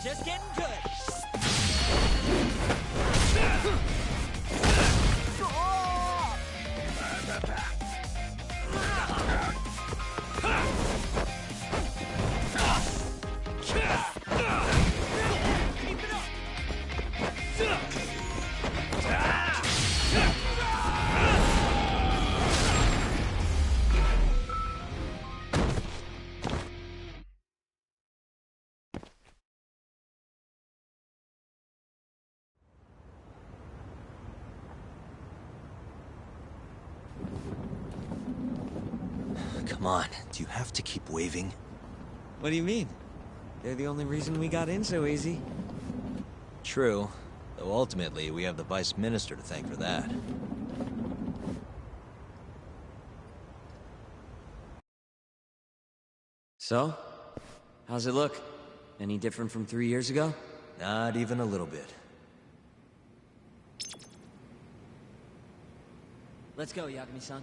Just getting good. Come on, do you have to keep waving? What do you mean? They're the only reason we got in so easy. True, though ultimately we have the Vice Minister to thank for that. So? How's it look? Any different from 3 years ago? Not even a little bit. Let's go, Yagami-san.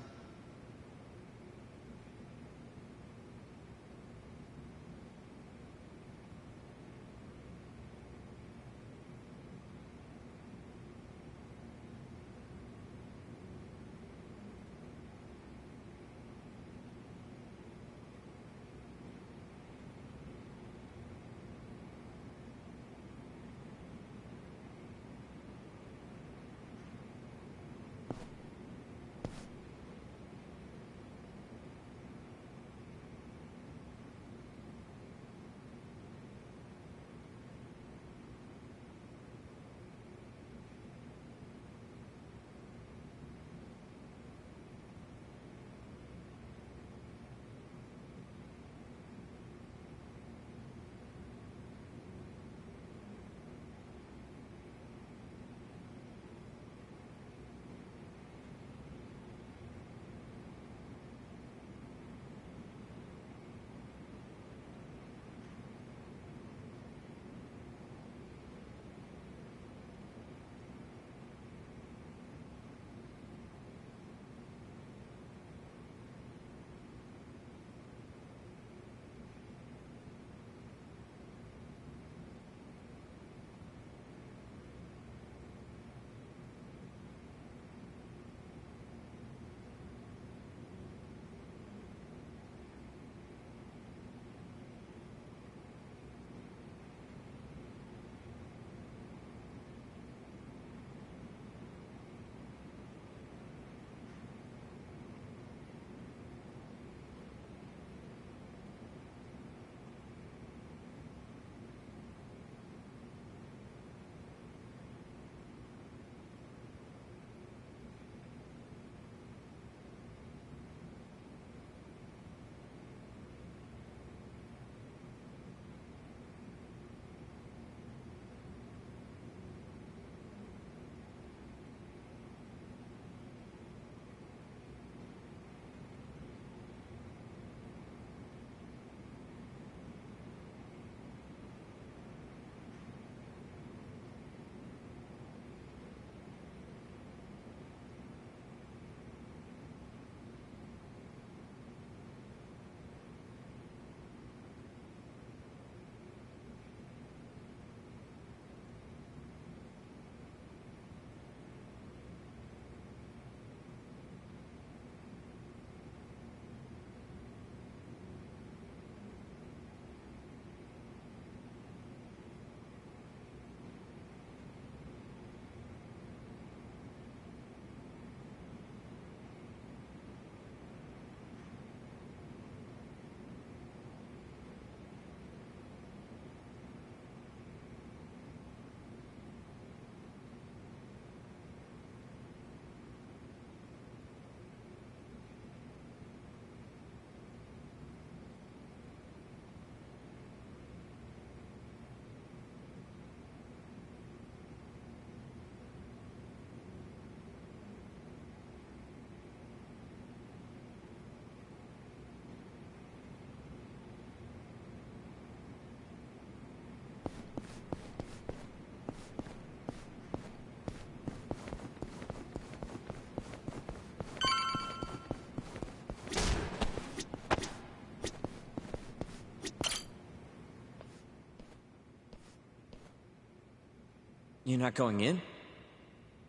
You're not going in?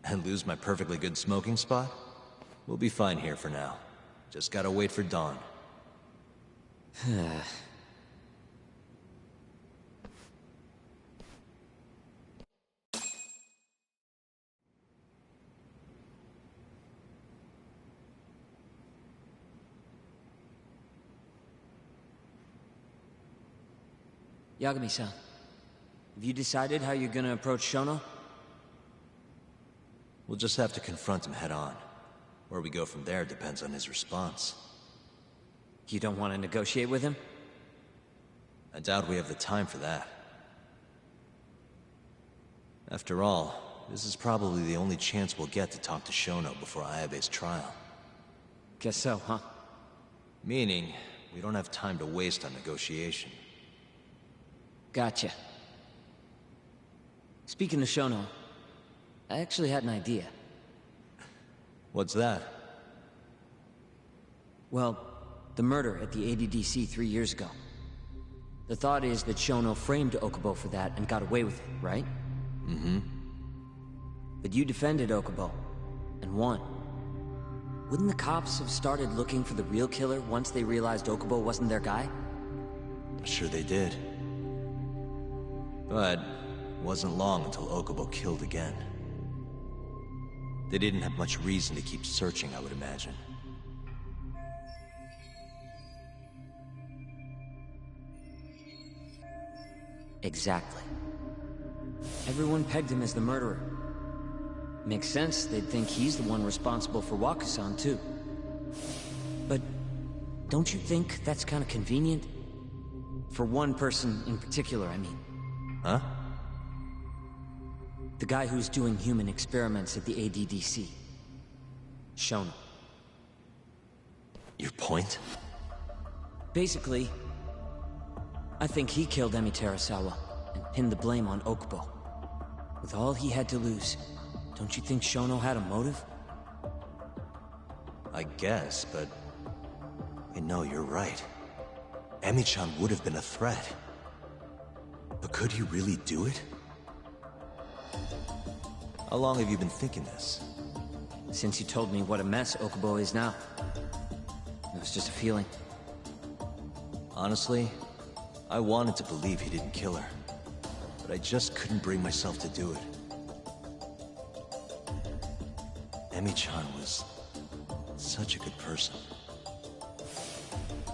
And lose my perfectly good smoking spot? We'll be fine here for now. Just gotta wait for dawn. Yagami-san, have you decided how you're gonna approach Shono? We'll just have to confront him head on. Where we go from there depends on his response. You don't want to negotiate with him? I doubt we have the time for that. After all, this is probably the only chance we'll get to talk to Shono before Ayabe's trial. Guess so, huh? Meaning, we don't have time to waste on negotiation. Gotcha. Speaking of Shono, I actually had an idea. What's that? Well, the murder at the ADDC 3 years ago. The thought is that Shono framed Okubo for that and got away with it, right? Mm-hmm. But you defended Okubo, and won. Wouldn't the cops have started looking for the real killer once they realized Okubo wasn't their guy? Sure they did. But it wasn't long until Okubo killed again. They didn't have much reason to keep searching, I would imagine. Exactly. Everyone pegged him as the murderer. Makes sense, they'd think he's the one responsible for Wakusan, too. But don't you think that's kind of convenient? For one person in particular, I mean. Huh? The guy who's doing human experiments at the ADDC. Shono. Your point? Basically, I think he killed Emi Terasawa and pinned the blame on Okubo. With all he had to lose, don't you think Shono had a motive? I guess, but... no, you're right. Emi-chan would have been a threat. But could he really do it? How long have you been thinking this? Since you told me what a mess Okubo is now. It was just a feeling. Honestly, I wanted to believe he didn't kill her. But I just couldn't bring myself to do it. Emi-chan was such a good person.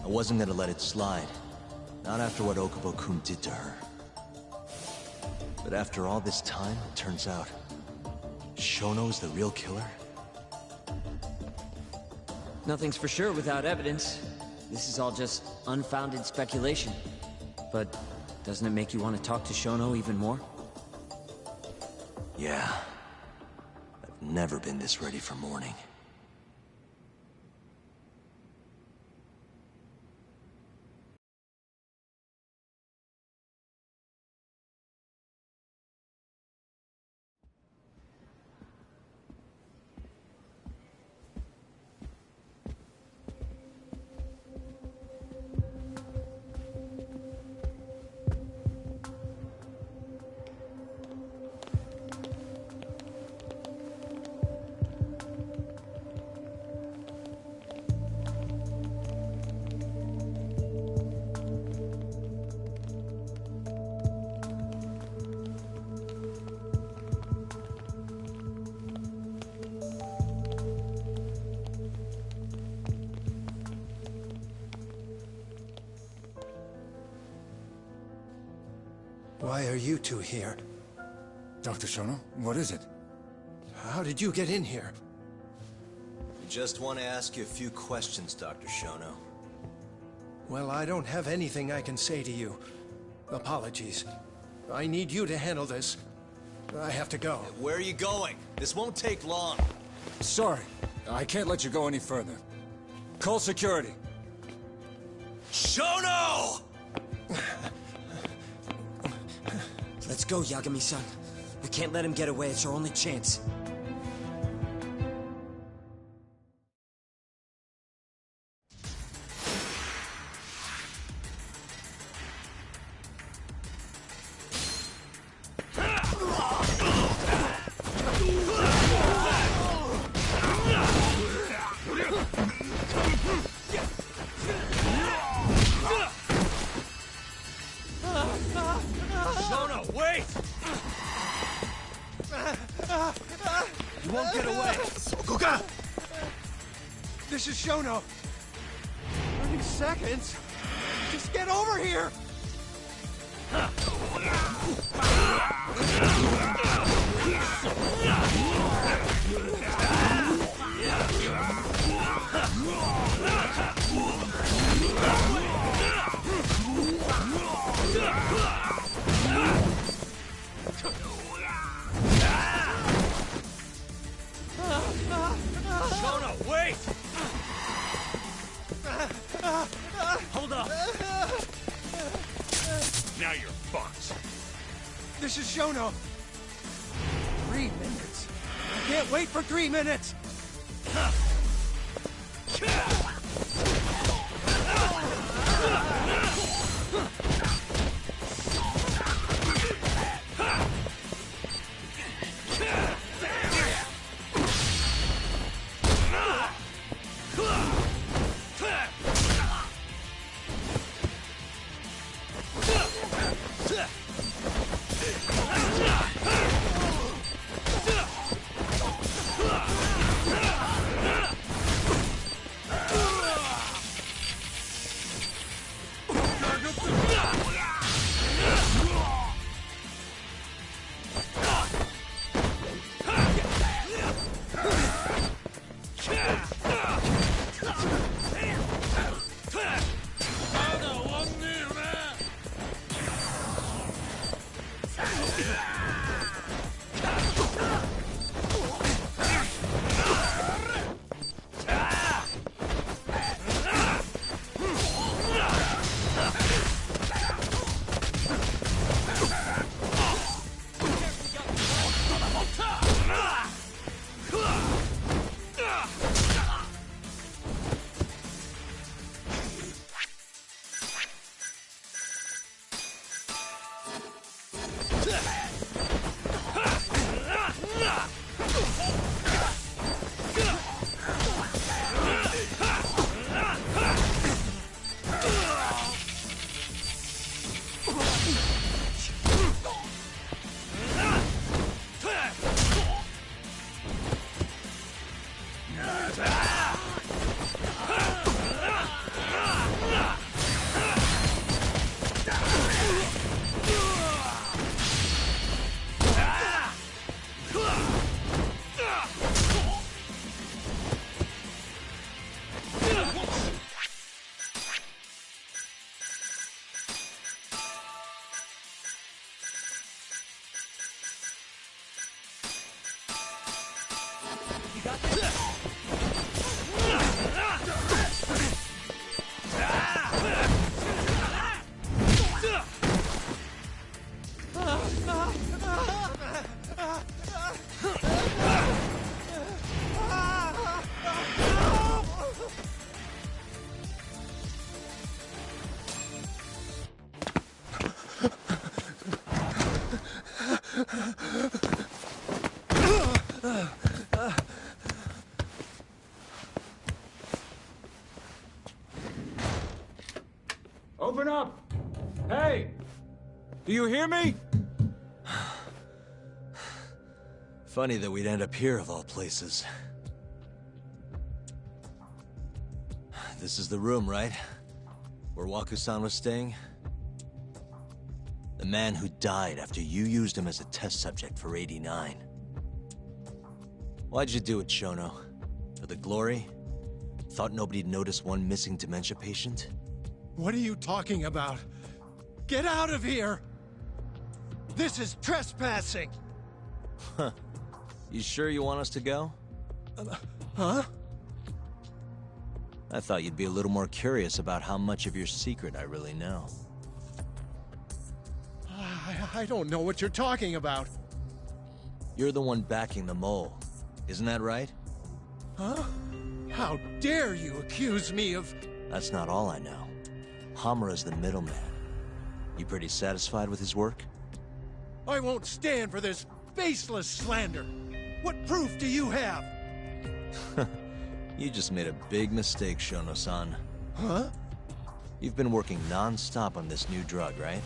I wasn't gonna let it slide. Not after what Okubo-kun did to her. But after all this time, it turns out... Shono's the real killer? Nothing's for sure without evidence. This is all just unfounded speculation. But doesn't it make you want to talk to Shono even more? Yeah. I've never been this ready for morning. Why are you two here? Dr. Shono, what is it? How did you get in here? We just want to ask you a few questions, Dr. Shono. Well, I don't have anything I can say to you. Apologies. I need you to handle this. I have to go. Where are you going? This won't take long. Sorry, I can't let you go any further. Call security. Shono! Let's go, Yagami-san. We can't let him get away. It's our only chance. Shono, wait! You won't get away. Sokoka! This is Shono. 30 seconds? Just get over here! Hold up! Now you're fucked. This is Shono. 3 minutes. I can't wait for 3 minutes. Open up! Hey! Do you hear me? Funny that we'd end up here of all places. This is the room, right? Where Waku-san was staying? The man who died after you used him as a test subject for 89. Why'd you do it, Shono? For the glory? Thought nobody'd notice one missing dementia patient? What are you talking about? Get out of here! This is trespassing! Huh. You sure you want us to go? Huh? I thought you'd be a little more curious about how much of your secret I really know. I don't know what you're talking about. You're the one backing the mole. Isn't that right? Huh? How dare you accuse me of... That's not all I know. Hamura's the middleman. You pretty satisfied with his work? I won't stand for this baseless slander. What proof do you have? You just made a big mistake, Shono-san. Huh? You've been working non-stop on this new drug, right?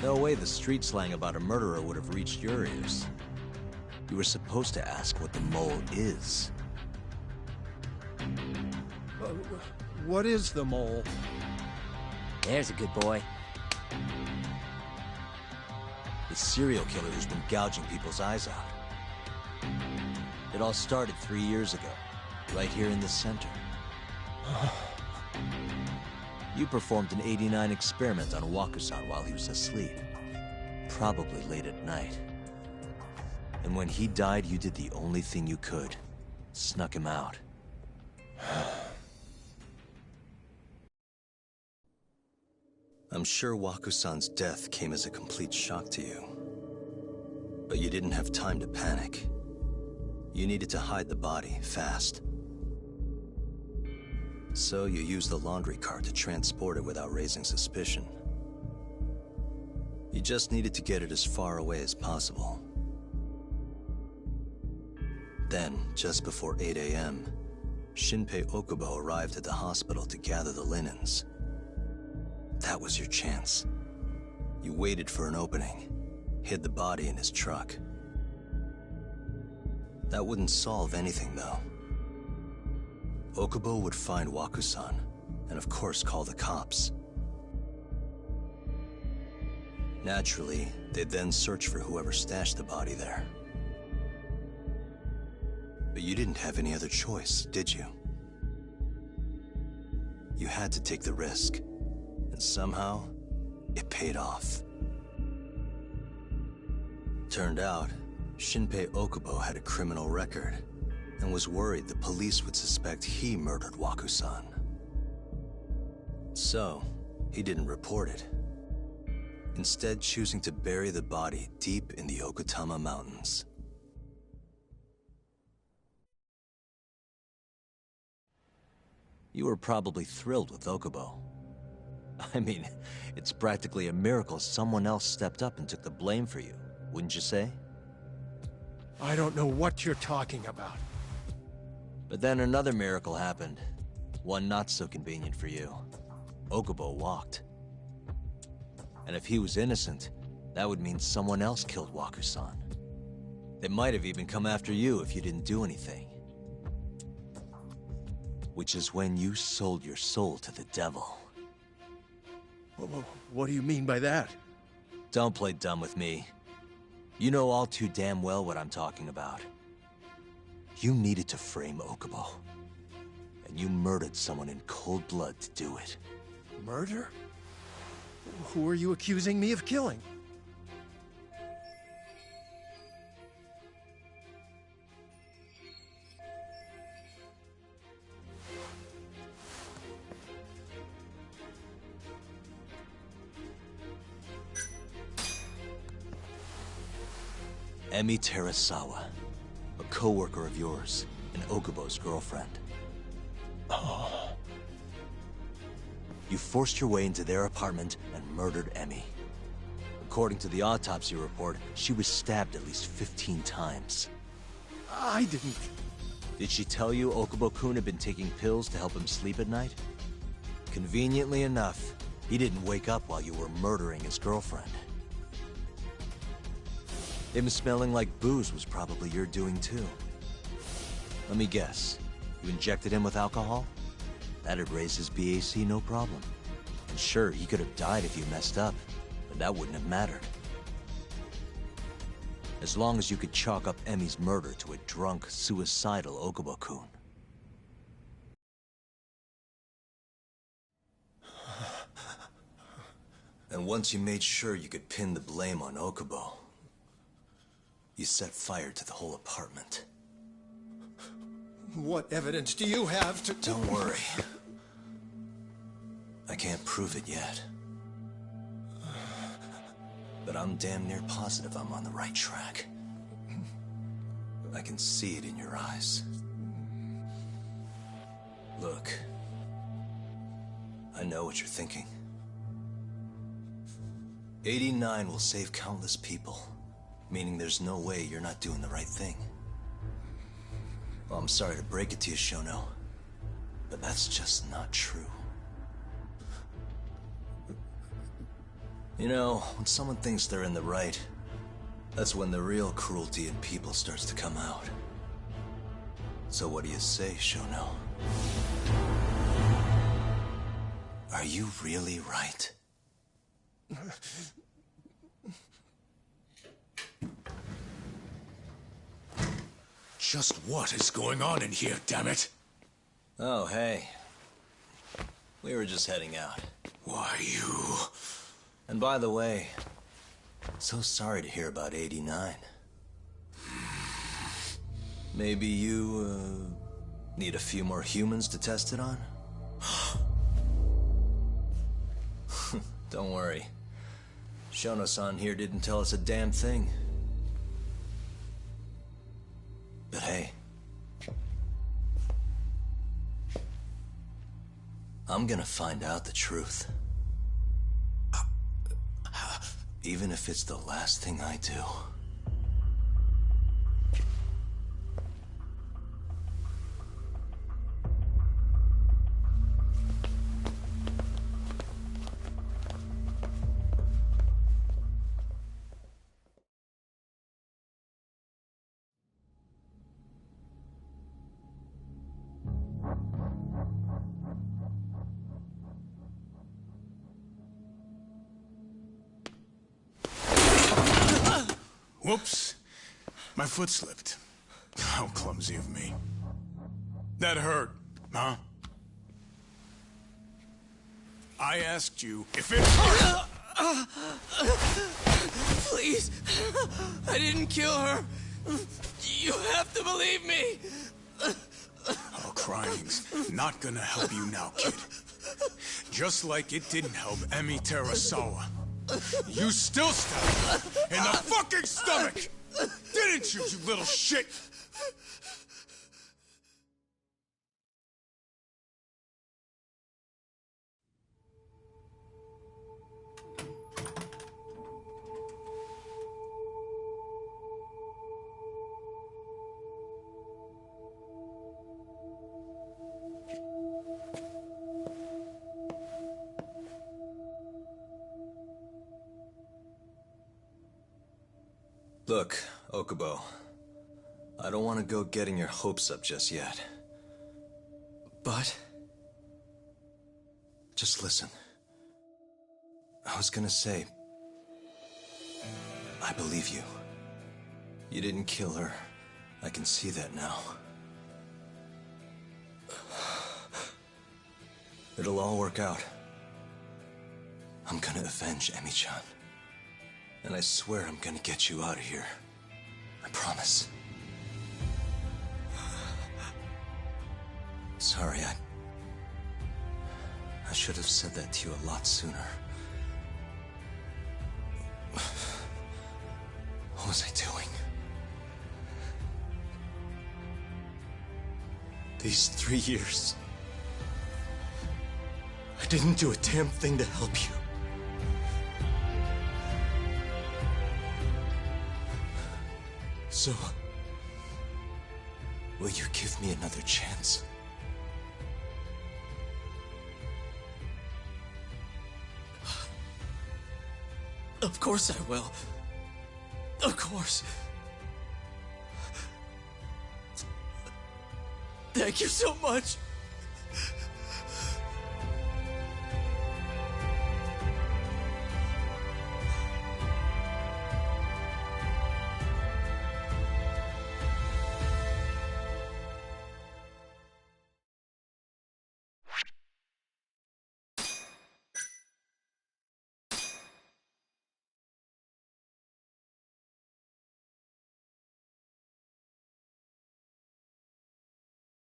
No way the street slang about a murderer would have reached your ears. You were supposed to ask what the mole is. What is the mole? There's a good boy. The serial killer who's been gouging people's eyes out. It all started 3 years ago, right here in this center. You performed an 89 experiment on Waku-san while he was asleep. Probably late at night. And when he died, you did the only thing you could. Snuck him out. I'm sure Waku-san's death came as a complete shock to you. But you didn't have time to panic. You needed to hide the body, fast. So you used the laundry cart to transport it without raising suspicion. You just needed to get it as far away as possible. Then, just before 8 a.m., Shinpei Okubo arrived at the hospital to gather the linens. That was your chance. You waited for an opening, hid the body in his truck. That wouldn't solve anything, though. Okubo would find Waku-san, and of course call the cops. Naturally, they'd then search for whoever stashed the body there. But you didn't have any other choice, did you? You had to take the risk, and somehow, it paid off. Turned out, Shinpei Okubo had a criminal record, and was worried the police would suspect he murdered Waku-san. So, he didn't report it, instead choosing to bury the body deep in the Okutama Mountains. You were probably thrilled with Okubo. I mean, it's practically a miracle someone else stepped up and took the blame for you, wouldn't you say? I don't know what you're talking about. But then another miracle happened. One not so convenient for you. Okubo walked. And if he was innocent, that would mean someone else killed Waku-san. They might have even come after you if you didn't do anything. Which is when you sold your soul to the devil. What do you mean by that? Don't play dumb with me. You know all too damn well what I'm talking about. You needed to frame Okubo. And you murdered someone in cold blood to do it. Murder? Who are you accusing me of killing? Emi Terasawa, a co-worker of yours, and Okubo's girlfriend. Oh. You forced your way into their apartment and murdered Emi. According to the autopsy report, she was stabbed at least 15 times. I didn't... Did she tell you Okubo-kun had been taking pills to help him sleep at night? Conveniently enough, he didn't wake up while you were murdering his girlfriend. Him smelling like booze was probably your doing too. Let me guess, you injected him with alcohol? That'd raise his BAC no problem. And sure, he could have died if you messed up, but that wouldn't have mattered. As long as you could chalk up Emi's murder to a drunk, suicidal Okubo-kun. And once you made sure you could pin the blame on Okubo, you set fire to the whole apartment. What evidence do you have to... Don't worry. I can't prove it yet. But I'm damn near positive I'm on the right track. I can see it in your eyes. Look. I know what you're thinking. 89 will save countless people. Meaning there's no way you're not doing the right thing. Well, I'm sorry to break it to you, Shono, but that's just not true. You know, when someone thinks they're in the right, that's when the real cruelty in people starts to come out. So what do you say, Shono? Are you really right? Just what is going on in here, damn it? Oh, hey. We were just heading out. Why, you... And by the way, so sorry to hear about 89. Maybe you, need a few more humans to test it on? Don't worry. Shono-san here didn't tell us a damn thing. But hey, I'm gonna find out the truth. Even if it's the last thing I do. Whoops. My foot slipped. How clumsy of me. That hurt, huh? I asked you if it hurt. Please. I didn't kill her. You have to believe me. Oh, crying's not gonna help you now, kid. Just like it didn't help Emi Terasawa. You still stabbed her in the fucking stomach! Didn't you, you little shit? Look, Okubo, I don't want to go getting your hopes up just yet. But? Just listen. I was gonna say, I believe you. You didn't kill her. I can see that now. It'll all work out. I'm gonna avenge Emi-chan. And I swear I'm gonna get you out of here. I promise. Sorry, I should have said that to you a lot sooner. What was I doing? These 3 years, I didn't do a damn thing to help you. So, will you give me another chance? Of course I will. Of course. Thank you so much.